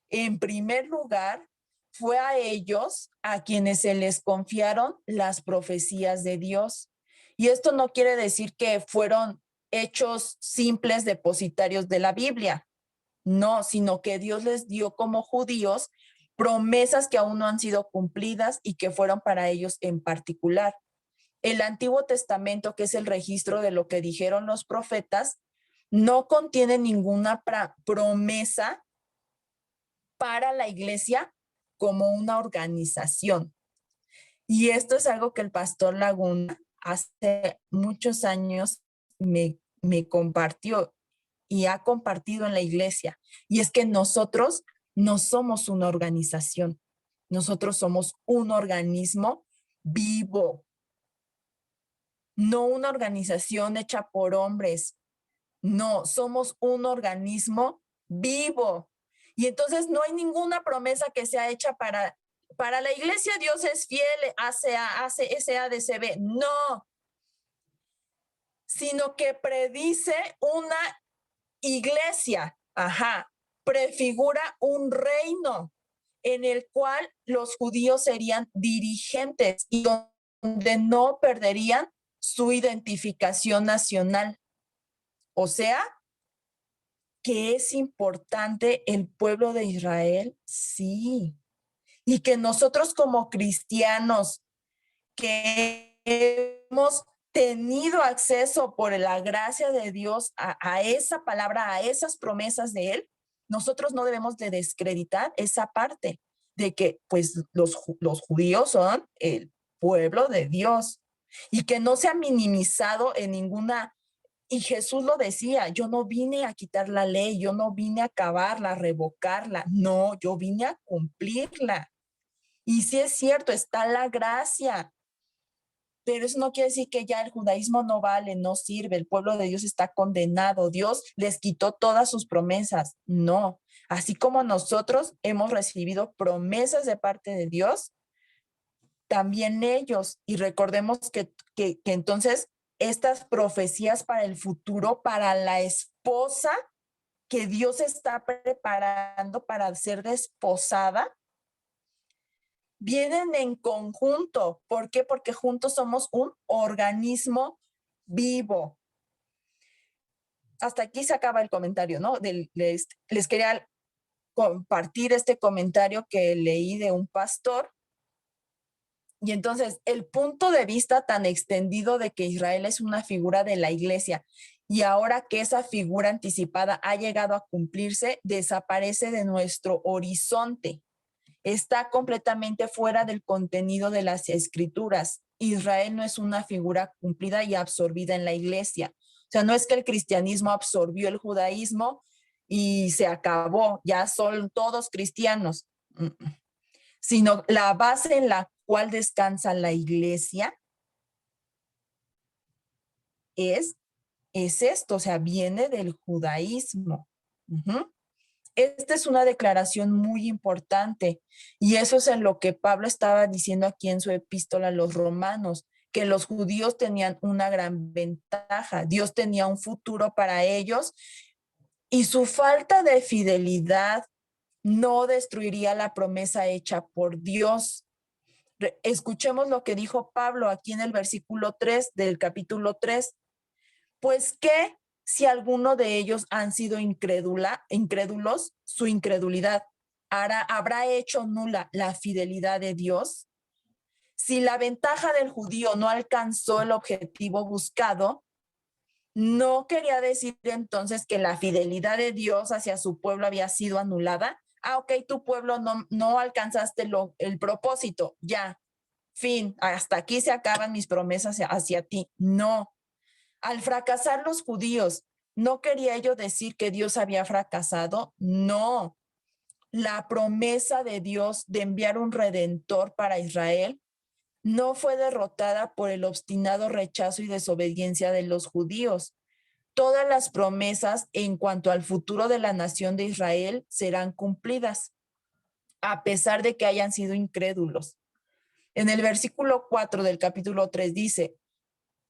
En primer lugar, fue a ellos a quienes se les confiaron las profecías de Dios. Y esto no quiere decir que fueron hechos simples depositarios de la Biblia. No, sino que Dios les dio como judíos promesas que aún no han sido cumplidas y que fueron para ellos en particular. El Antiguo Testamento, que es el registro de lo que dijeron los profetas, no contiene ninguna promesa para la iglesia como una organización. Y esto es algo que el pastor Laguna hace muchos años me compartió y ha compartido en la iglesia. Y es que nosotros no somos una organización, nosotros somos un organismo vivo, no una organización hecha por hombres, no, somos un organismo vivo. Y entonces no hay ninguna promesa que sea hecha para para la iglesia Dios es fiel, hace SADCB. No, sino que predice una iglesia, prefigura un reino en el cual los judíos serían dirigentes y donde no perderían su identificación nacional. O sea, que es importante el pueblo de Israel, sí. Y que nosotros como cristianos que hemos tenido acceso por la gracia de Dios a esa palabra, a esas promesas de Él, nosotros no debemos de descreditar esa parte de que pues los judíos son el pueblo de Dios y que no se ha minimizado en ninguna. Y Jesús lo decía, yo no vine a quitar la ley, yo no vine a acabarla, a revocarla, no, yo vine a cumplirla. Y sí es cierto, está la gracia, pero eso no quiere decir que ya el judaísmo no vale, no sirve, el pueblo de Dios está condenado, Dios les quitó todas sus promesas. No, así como nosotros hemos recibido promesas de parte de Dios, también ellos. Y recordemos que entonces estas profecías para el futuro, para la esposa que Dios está preparando para ser desposada, vienen en conjunto. ¿Por qué? Porque juntos somos un organismo vivo. Hasta aquí se acaba el comentario, ¿no? Les quería compartir este comentario que leí de un pastor. Y entonces, el punto de vista tan extendido de que Israel es una figura de la iglesia y ahora que esa figura anticipada ha llegado a cumplirse, desaparece de nuestro horizonte. Está completamente fuera del contenido de las escrituras. Israel no es una figura cumplida y absorbida en la iglesia. O sea, no es que el cristianismo absorbió el judaísmo y se acabó, ya son todos cristianos, sino la base en la cual descansa la iglesia es esto, o sea, viene del judaísmo. Esta es una declaración muy importante y eso es en lo que Pablo estaba diciendo aquí en su epístola a los romanos, que los judíos tenían una gran ventaja, Dios tenía un futuro para ellos y su falta de fidelidad no destruiría la promesa hecha por Dios. Escuchemos lo que dijo Pablo aquí en el versículo 3 del capítulo 3. Pues que si alguno de ellos han sido incrédulos, su incredulidad habrá hecho nula la fidelidad de Dios. Si la ventaja del judío no alcanzó el objetivo buscado, no quería decir entonces que la fidelidad de Dios hacia su pueblo había sido anulada. Ok, tu pueblo no alcanzaste el propósito, ya, fin, hasta aquí se acaban mis promesas hacia ti. No. Al fracasar los judíos, ¿no quería ello decir que Dios había fracasado? No. La promesa de Dios de enviar un redentor para Israel no fue derrotada por el obstinado rechazo y desobediencia de los judíos. Todas las promesas en cuanto al futuro de la nación de Israel serán cumplidas, a pesar de que hayan sido incrédulos. En el versículo 4 del capítulo 3 dice,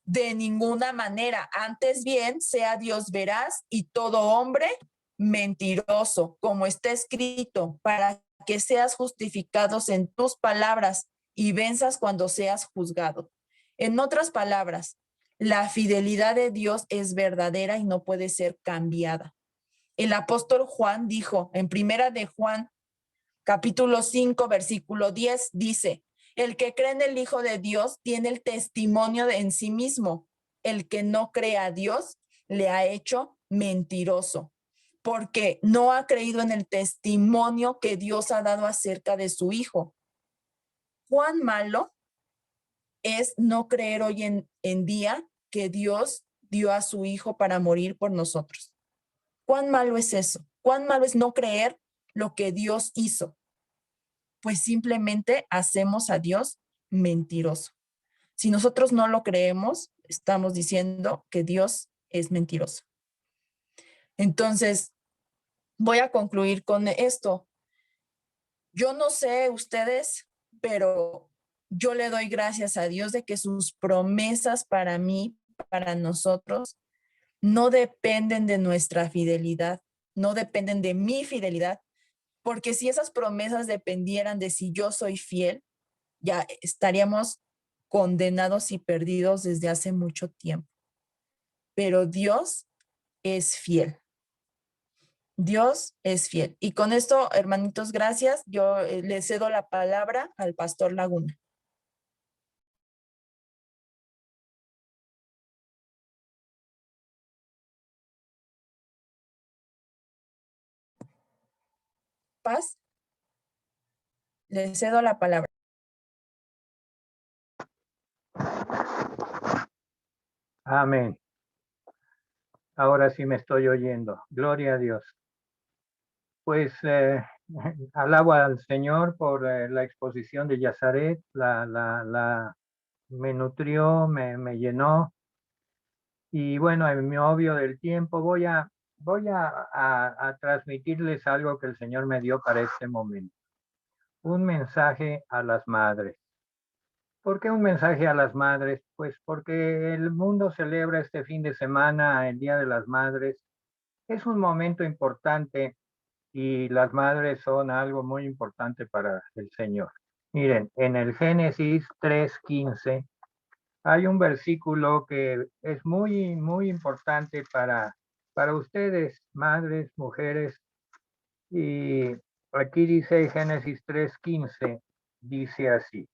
de ninguna manera, antes bien, sea Dios veraz y todo hombre mentiroso, como está escrito, para que seas justificados en tus palabras y venzas cuando seas juzgado. En otras palabras, la fidelidad de Dios es verdadera y no puede ser cambiada. El apóstol Juan dijo en Primera de Juan, capítulo 5, versículo 10, dice, el que cree en el Hijo de Dios tiene el testimonio en sí mismo. El que no cree a Dios le ha hecho mentiroso, porque no ha creído en el testimonio que Dios ha dado acerca de su Hijo. ¿Cuán malo es no creer hoy en día que Dios dio a su Hijo para morir por nosotros? ¿Cuán malo es eso? ¿Cuán malo es no creer lo que Dios hizo? Pues simplemente hacemos a Dios mentiroso. Si nosotros no lo creemos, estamos diciendo que Dios es mentiroso. Entonces, voy a concluir con esto. Yo no sé ustedes pero yo le doy gracias a Dios de que sus promesas para mí, para nosotros, no dependen de nuestra fidelidad, no dependen de mi fidelidad, porque si esas promesas dependieran de si yo soy fiel, ya estaríamos condenados y perdidos desde hace mucho tiempo. Pero Dios es fiel. Dios es fiel. Y con esto, hermanitos, gracias. Yo le cedo la palabra al pastor Laguna. Paz, le cedo la palabra. Amén. Ahora sí me estoy oyendo. Gloria a Dios. Pues alabo al Señor por la exposición de Yazaret. Me nutrió, me llenó. Y bueno, en mi obvio del tiempo voy a transmitirles algo que el Señor me dio para este momento. Un mensaje a las madres. ¿Por qué un mensaje a las madres? Pues porque el mundo celebra este fin de semana el Día de las Madres. Es un momento importante y las madres son algo muy importante para el Señor. Miren, en el Génesis 3:15 hay un versículo que es muy importante para ustedes, madres, mujeres. Y aquí dice Génesis 3:15, dice así.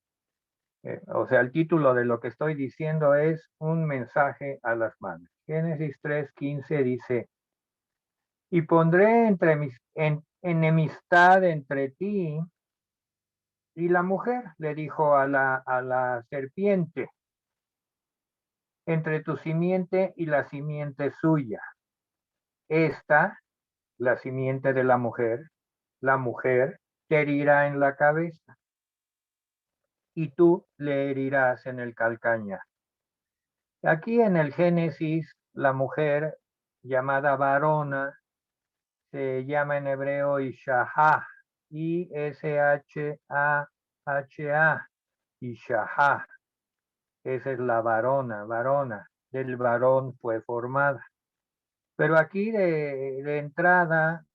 O sea, el título de lo que estoy diciendo es un mensaje a las madres. Génesis 3:15 dice, y pondré enemistad entre ti y la mujer, le dijo a la serpiente, entre tu simiente y la simiente suya. Esta, la simiente de la mujer te herirá en la cabeza y tú le herirás en el calcañar. Aquí en el Génesis, la mujer llamada varona se llama en hebreo Ishahá, I-S-H-A-H-A, Ishahá. Esa es la varona, del varón fue formada. Pero aquí de entrada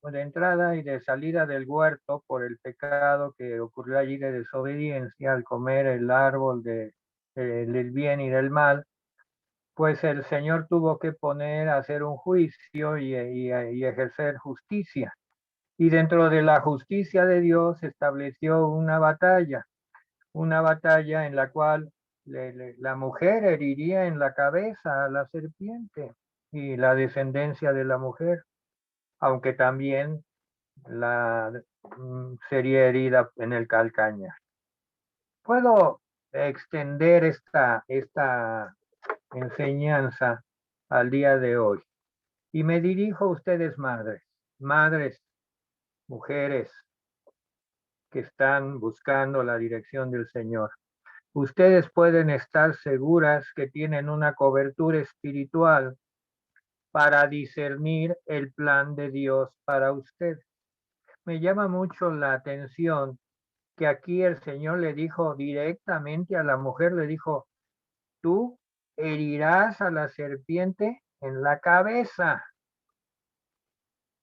y de salida del huerto por el pecado que ocurrió allí de desobediencia al comer el árbol del bien y del mal, pues el Señor tuvo que poner a hacer un juicio y ejercer justicia. Y dentro de la justicia de Dios estableció una batalla en la cual la mujer heriría en la cabeza a la serpiente y la descendencia de la mujer, aunque también sería herida en el calcañar. Puedo extender esta enseñanza al día de hoy y me dirijo a ustedes, madres, mujeres que están buscando la dirección del Señor. Ustedes pueden estar seguras que tienen una cobertura espiritual para discernir el plan de Dios para ustedes. Me llama mucho la atención que aquí el Señor le dijo directamente a la mujer, le dijo, tú herirás a la serpiente en la cabeza.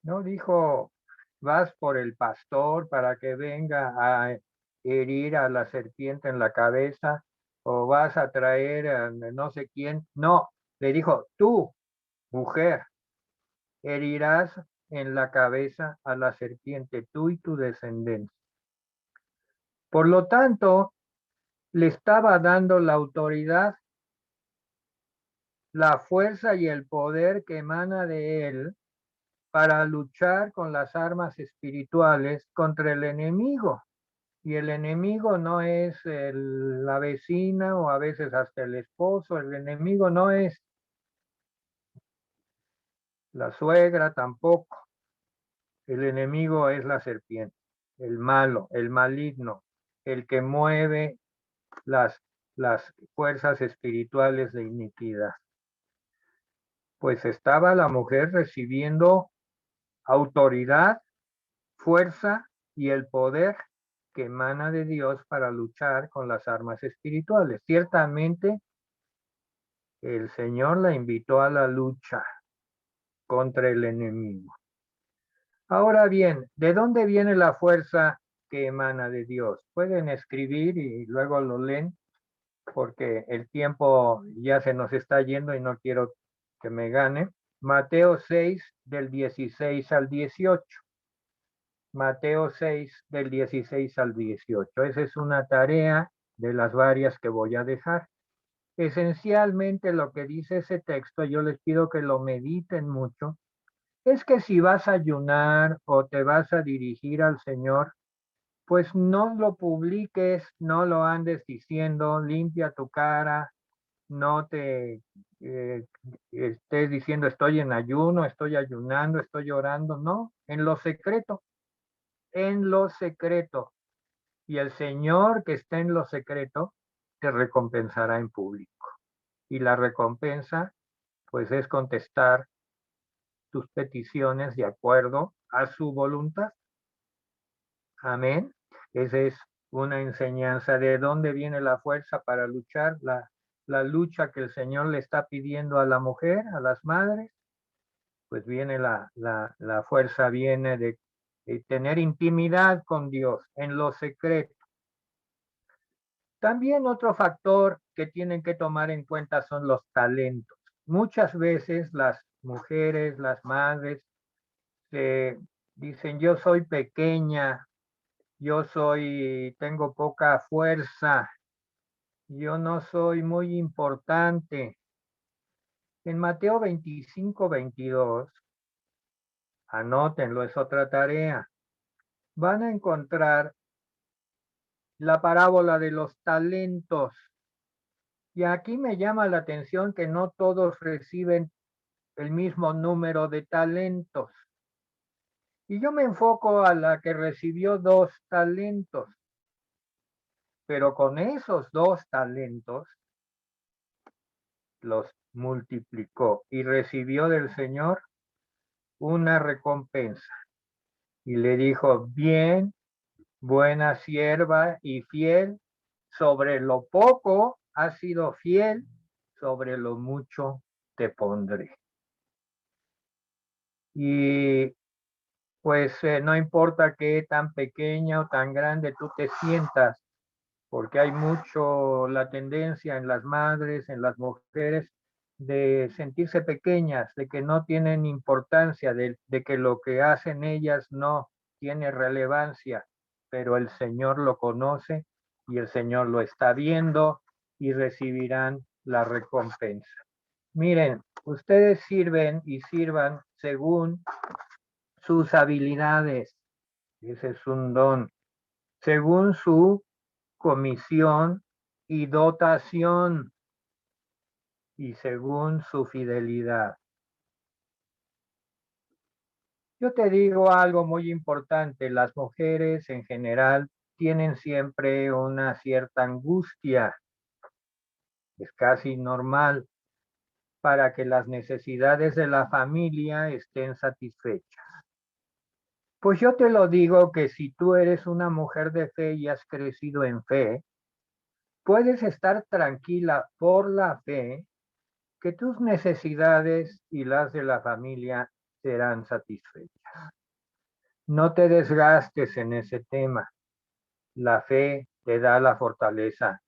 No dijo, vas por el pastor para que venga a herir a la serpiente en la cabeza o vas a traer a no sé quién. No, le dijo, tú, mujer, herirás en la cabeza a la serpiente, tú y tu descendencia. Por lo tanto, le estaba dando la autoridad, la fuerza y el poder que emana de él para luchar con las armas espirituales contra el enemigo. Y el enemigo no es la vecina o a veces hasta el esposo, el enemigo no es la suegra tampoco. El enemigo es la serpiente, el malo, el maligno, el que mueve las fuerzas espirituales de iniquidad. Pues estaba la mujer recibiendo autoridad, fuerza y el poder que emana de Dios para luchar con las armas espirituales. Ciertamente, el Señor la invitó a la lucha contra el enemigo. Ahora bien, ¿de dónde viene la fuerza que emana de Dios? Pueden escribir y luego lo leen, porque el tiempo ya se nos está yendo y no quiero que me gane. Mateo 6, del 16 al 18. Mateo 6, del 16 al 18. Esa es una tarea de las varias que voy a dejar. Esencialmente lo que dice ese texto, yo les pido que lo mediten mucho, es que si vas a ayunar o te vas a dirigir al Señor, pues no lo publiques, no lo andes diciendo, limpia tu cara, no te estés diciendo estoy en ayuno, estoy ayunando, estoy orando, no, en lo secreto, en lo secreto. Y el Señor que está en lo secreto te recompensará en público. Y la recompensa, pues, es contestar tus peticiones de acuerdo a su voluntad. Amén. Esa es una enseñanza de dónde viene la fuerza para luchar, la lucha que el Señor le está pidiendo a la mujer, a las madres. Pues viene la fuerza, viene de tener intimidad con Dios en lo secreto. También otro factor que tienen que tomar en cuenta son los talentos. Muchas veces las mujeres, las madres, dicen yo soy pequeña, tengo poca fuerza, yo no soy muy importante. En Mateo 25, 22, anótenlo, es otra tarea. Van a encontrar la parábola de los talentos. Y aquí me llama la atención que no todos reciben el mismo número de talentos. Y yo me enfoco a la que recibió 2 talentos. Pero con esos 2 talentos los multiplicó y recibió del Señor una recompensa. Y le dijo, bien, buena sierva y fiel, sobre lo poco has sido fiel, sobre lo mucho te pondré. Y pues no importa qué tan pequeña o tan grande tú te sientas, porque hay mucho la tendencia en las madres, en las mujeres, de sentirse pequeñas, de que no tienen importancia, de que lo que hacen ellas no tiene relevancia, pero el Señor lo conoce y el Señor lo está viendo y recibirán la recompensa. Miren, ustedes sirven y sirvan según sus habilidades, ese es un don, según su comisión y dotación y según su fidelidad. Yo te digo algo muy importante, las mujeres en general tienen siempre una cierta angustia, es casi normal, para que las necesidades de la familia estén satisfechas. Pues yo te lo digo que si tú eres una mujer de fe y has crecido en fe, puedes estar tranquila por la fe que tus necesidades y las de la familia serán satisfechas. No te desgastes en ese tema. La fe te da la fortaleza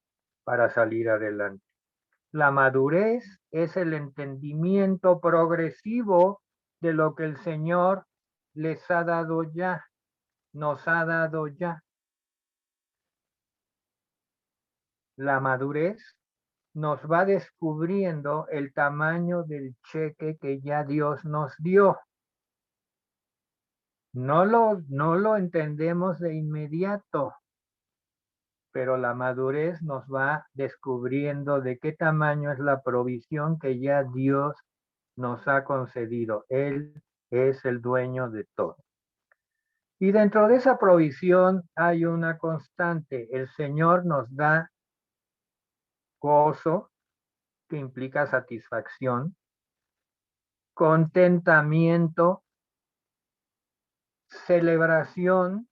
para salir adelante. La madurez es el entendimiento progresivo de lo que el Señor les ha dado ya, nos ha dado ya. La madurez nos va descubriendo el tamaño del cheque que ya Dios nos dio. No lo entendemos de inmediato, pero la madurez nos va descubriendo de qué tamaño es la provisión que ya Dios nos ha concedido. Él es el dueño de todo. Y dentro de esa provisión hay una constante. El Señor nos da gozo, que implica satisfacción, contentamiento, celebración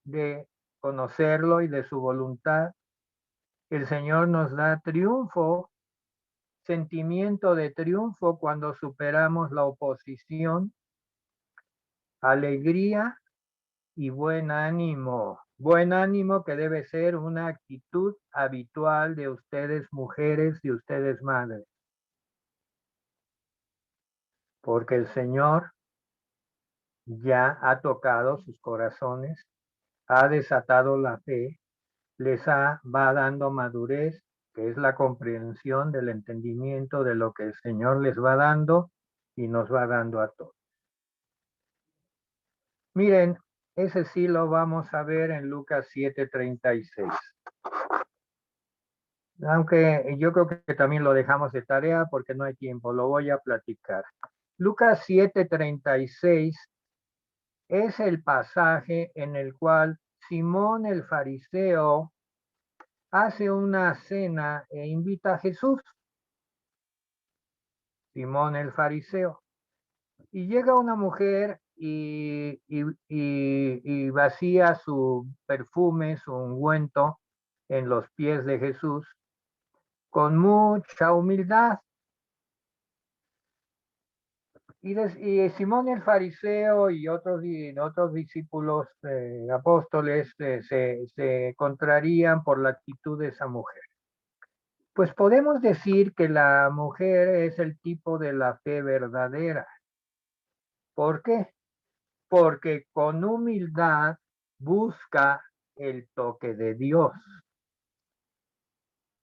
de conocerlo y de su voluntad. El Señor nos da triunfo, sentimiento de triunfo cuando superamos la oposición, alegría y buen ánimo. Buen ánimo que debe ser una actitud habitual de ustedes mujeres y ustedes madres. Porque el Señor ya ha tocado sus corazones, ha desatado la fe, va dando madurez, que es la comprensión del entendimiento de lo que el Señor les va dando y nos va dando a todos. Miren, ese sí lo vamos a ver en Lucas 7:36. Aunque yo creo que también lo dejamos de tarea porque no hay tiempo, lo voy a platicar. Lucas 7:36 es el pasaje en el cual Simón el fariseo hace una cena e invita a Jesús. Simón el fariseo. Y llega una mujer y vacía su perfume, su ungüento en los pies de Jesús con mucha humildad. Y Simón el fariseo y otros discípulos apóstoles se contrarían por la actitud de esa mujer. Pues podemos decir que la mujer es el tipo de la fe verdadera. ¿Por qué? Porque con humildad busca el toque de Dios.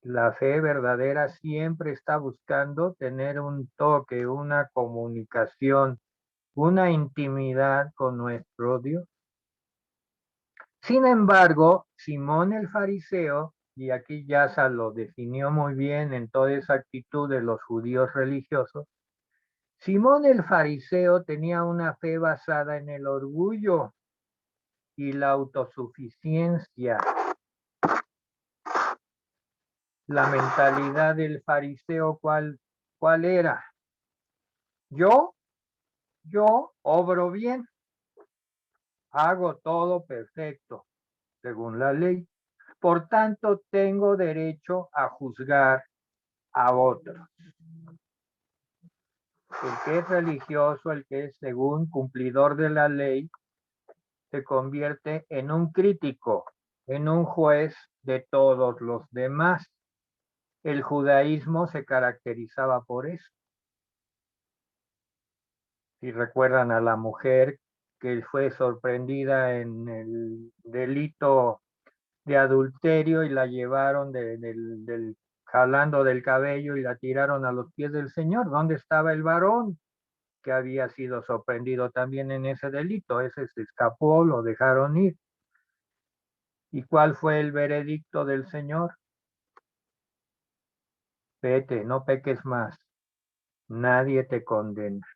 La fe verdadera siempre está buscando tener un toque, una comunicación, una intimidad con nuestro Dios. Sin embargo, Simón el fariseo, y aquí ya se lo definió muy bien en toda esa actitud de los judíos religiosos, Simón el fariseo tenía una fe basada en el orgullo y la autosuficiencia. La mentalidad del fariseo, ¿cuál era? Yo obro bien, hago todo perfecto, según la ley. Por tanto, tengo derecho a juzgar a otros. El que es religioso, el que es según cumplidor de la ley, se convierte en un crítico, en un juez de todos los demás. El judaísmo se caracterizaba por eso. Si recuerdan a la mujer que fue sorprendida en el delito de adulterio y la llevaron jalando del cabello y la tiraron a los pies del Señor. ¿Dónde estaba el varón que había sido sorprendido también en ese delito? Ese se escapó, lo dejaron ir. ¿Y cuál fue el veredicto del Señor? Vete, no peques más. Nadie te condena.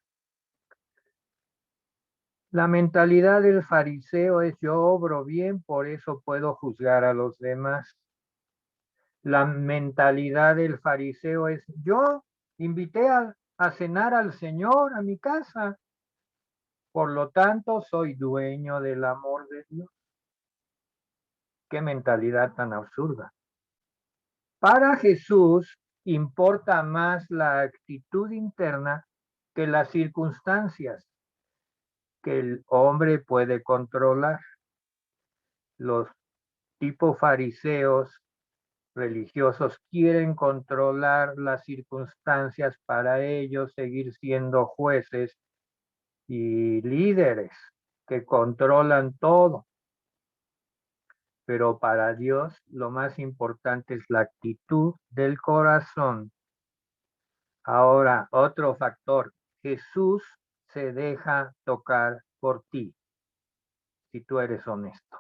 La mentalidad del fariseo es: yo obro bien, por eso puedo juzgar a los demás. La mentalidad del fariseo es: yo invité a cenar al Señor a mi casa, por lo tanto soy dueño del amor de Dios. Qué mentalidad tan absurda. Para Jesús importa más la actitud interna que las circunstancias que el hombre puede controlar. Los tipo fariseos religiosos quieren controlar las circunstancias para ellos seguir siendo jueces y líderes que controlan todo. Pero para Dios lo más importante es la actitud del corazón. Ahora, otro factor: Jesús se deja tocar por ti, si tú eres honesto.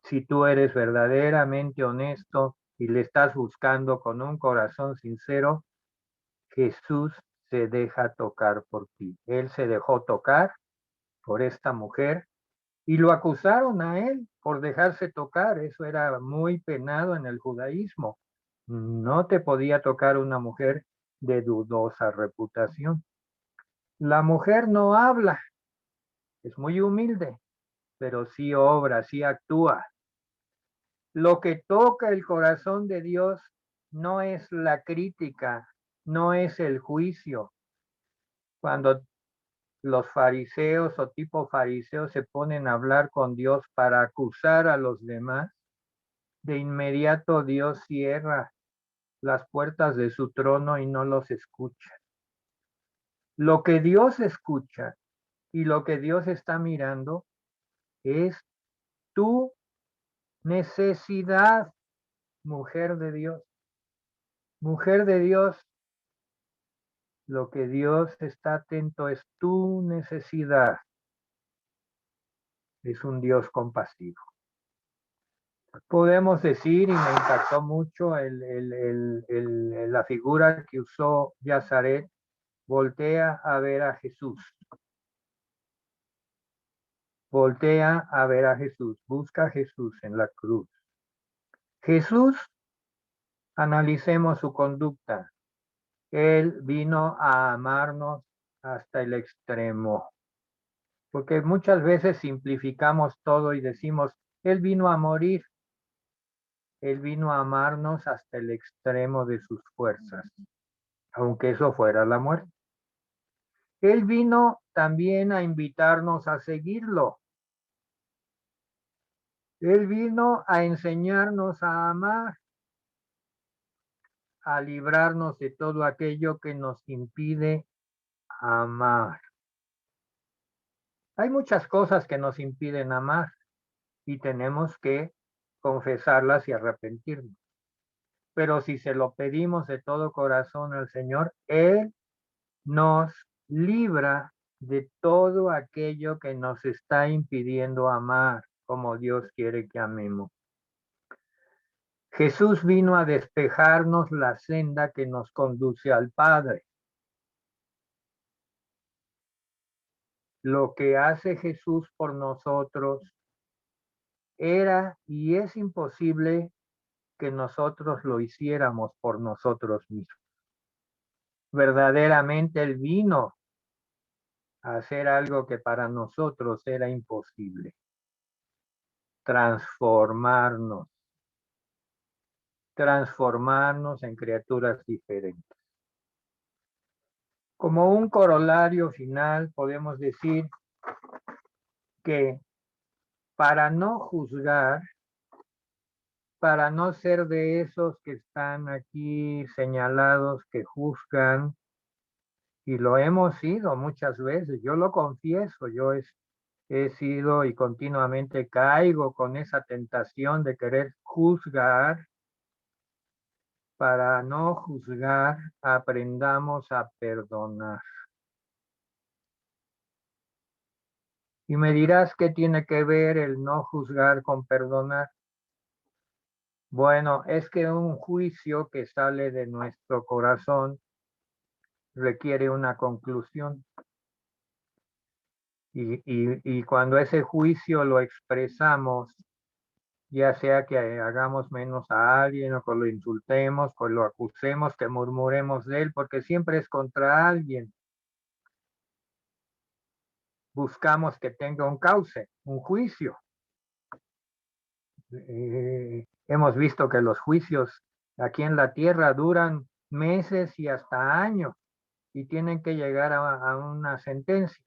Si tú eres verdaderamente honesto y le estás buscando con un corazón sincero, Jesús se deja tocar por ti. Él se dejó tocar por esta mujer y lo acusaron a él por dejarse tocar. Eso era muy penado en el judaísmo. No te podía tocar una mujer de dudosa reputación. La mujer no habla, es muy humilde, pero sí obra, sí actúa. Lo que toca el corazón de Dios no es la crítica, no es el juicio. Cuando los fariseos o tipo fariseos se ponen a hablar con Dios para acusar a los demás, de inmediato Dios cierra las puertas de su trono y no los escucha. Lo que Dios escucha y lo que Dios está mirando es tu necesidad, mujer de Dios. Mujer de Dios, lo que Dios está atento es tu necesidad. Es un Dios compasivo. Podemos decir, y me impactó mucho la figura que usó Yazaret, voltea a ver a Jesús. Voltea a ver a Jesús. Busca a Jesús en la cruz. Jesús, analicemos su conducta. Él vino a amarnos hasta el extremo. Porque muchas veces simplificamos todo y decimos, Él vino a morir. Él vino a amarnos hasta el extremo de sus fuerzas, aunque eso fuera la muerte. Él vino también a invitarnos a seguirlo. Él vino a enseñarnos a amar, a librarnos de todo aquello que nos impide amar. Hay muchas cosas que nos impiden amar y tenemos que confesarlas y arrepentirnos. Pero si se lo pedimos de todo corazón al Señor, Él nos libra de todo aquello que nos está impidiendo amar como Dios quiere que amemos. Jesús vino a despejarnos la senda que nos conduce al Padre. Lo que hace Jesús por nosotros era y es imposible que nosotros lo hiciéramos por nosotros mismos. Verdaderamente Él vino a hacer algo que para nosotros era imposible. Transformarnos en criaturas diferentes. Como un corolario final, podemos decir que para no juzgar, para no ser de esos que están aquí señalados que juzgan, y lo hemos sido muchas veces, yo lo confieso, yo he sido y continuamente caigo con esa tentación de querer juzgar. Para no juzgar, aprendamos a perdonar. Y me dirás qué tiene que ver el no juzgar con perdonar. Bueno, es que un juicio que sale de nuestro corazón requiere una conclusión. Y cuando ese juicio lo expresamos, ya sea que hagamos menos a alguien o que lo insultemos, que lo acusemos, que murmuremos de él, porque siempre es contra alguien. Buscamos que tenga un cauce, un juicio. Hemos visto que los juicios aquí en la tierra duran meses y hasta años y tienen que llegar a una sentencia.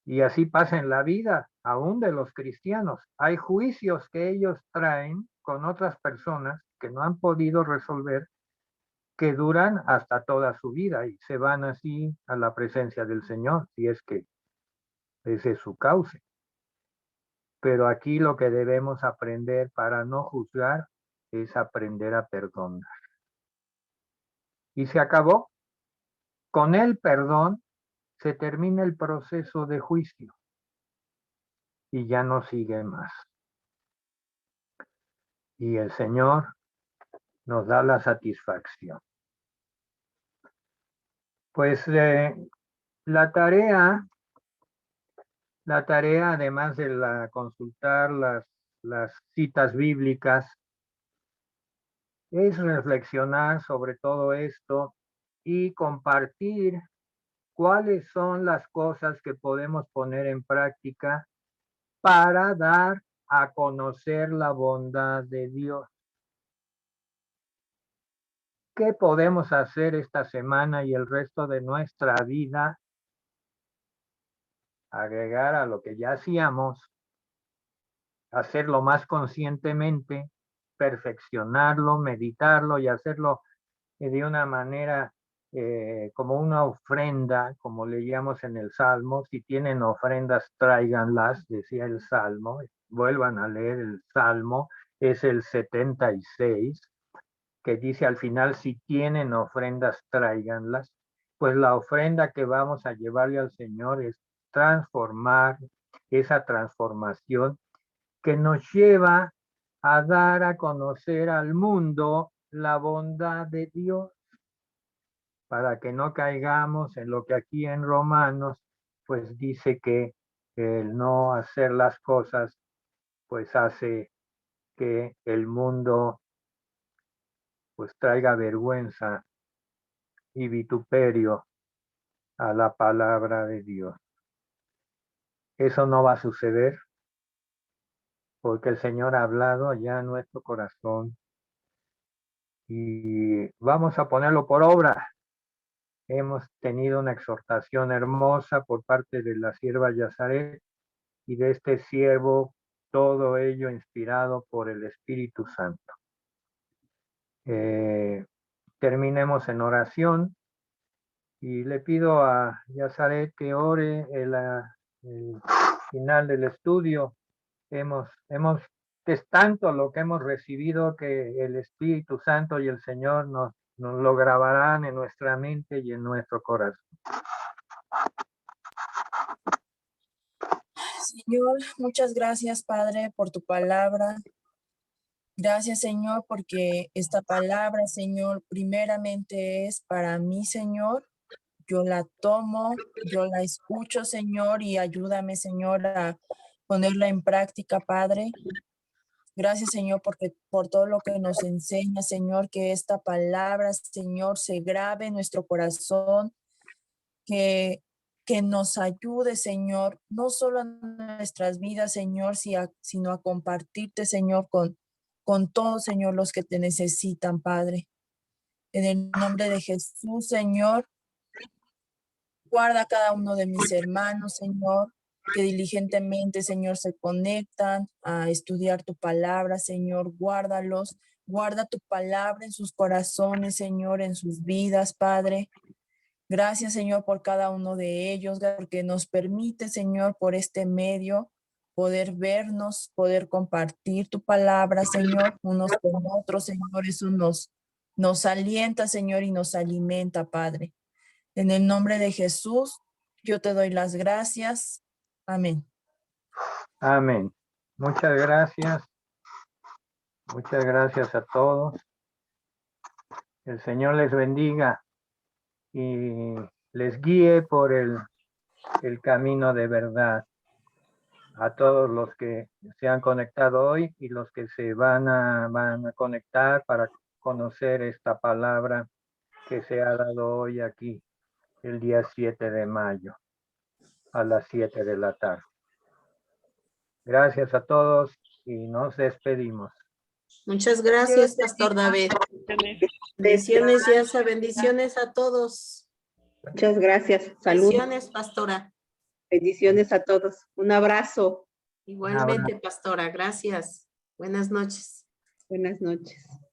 Y así pasa en la vida, aún de los cristianos. Hay juicios que ellos traen con otras personas que no han podido resolver, que duran hasta toda su vida y se van así a la presencia del Señor, si es que ese es su cauce. Pero aquí lo que debemos aprender para no juzgar es aprender a perdonar. Y se acabó. Con el perdón se termina el proceso de juicio y ya no sigue más. Y el Señor nos da la satisfacción. Pues la tarea, además de consultar las citas bíblicas, es reflexionar sobre todo esto y compartir cuáles son las cosas que podemos poner en práctica para dar a conocer la bondad de Dios. ¿Qué podemos hacer esta semana y el resto de nuestra vida? Agregar a lo que ya hacíamos, hacerlo más conscientemente, perfeccionarlo, meditarlo y hacerlo de una manera como una ofrenda, como leíamos en el Salmo. Si tienen ofrendas, tráiganlas, decía el Salmo. Vuelvan a leer el Salmo, es el 76, que dice al final, si tienen ofrendas, tráiganlas. Pues la ofrenda que vamos a llevarle al Señor es transformar esa transformación que nos lleva a dar a conocer al mundo la bondad de Dios, para que no caigamos en lo que aquí en Romanos pues dice que el no hacer las cosas pues hace que el mundo pues traiga vergüenza y vituperio a la palabra de Dios. Eso no va a suceder porque el Señor ha hablado ya en nuestro corazón y vamos a ponerlo por obra. Hemos tenido una exhortación hermosa por parte de la sierva Yazaret y de este siervo, todo ello inspirado por el Espíritu Santo. Terminemos en oración y le pido a Yazaret que ore el final del estudio. Es tanto lo que hemos recibido que el Espíritu Santo y el Señor nos lo grabarán en nuestra mente y en nuestro corazón. Señor, muchas gracias, Padre, por tu palabra. Gracias, Señor, porque esta palabra, Señor, primeramente es para mí, Señor. Yo la tomo, yo la escucho, Señor, y ayúdame, Señor, a ponerla en práctica, Padre. Gracias, Señor, porque por todo lo que nos enseña, Señor, que esta palabra, Señor, se grabe en nuestro corazón, que nos ayude, Señor, no solo en nuestras vidas, Señor, sino a compartirte, Señor, con todos, Señor, los que te necesitan, Padre. En el nombre de Jesús, Señor, guarda a cada uno de mis hermanos, Señor, que diligentemente, Señor, se conectan a estudiar tu palabra, Señor. Guárdalos, guarda tu palabra en sus corazones, Señor, en sus vidas, Padre. Gracias, Señor, por cada uno de ellos, porque nos permite, Señor, por este medio, poder vernos, poder compartir tu palabra, Señor, unos con otros, Señor. Eso nos alienta, Señor, y nos alimenta, Padre. En el nombre de Jesús, yo te doy las gracias. Amén. Amén. Muchas gracias. Muchas gracias a todos. El Señor les bendiga y les guíe por el camino de verdad. A todos los que se han conectado hoy y los que se van a conectar para conocer esta palabra que se ha dado hoy aquí, el día 7 de mayo, a las 7 de la tarde. Gracias a todos y nos despedimos. Muchas gracias, Pastor David. Bendiciones, Yasa, bendiciones a todos. Muchas gracias. Salud. Bendiciones, Pastora. Bendiciones a todos. Un abrazo. Igualmente, Pastora. Gracias. Buenas noches. Buenas noches.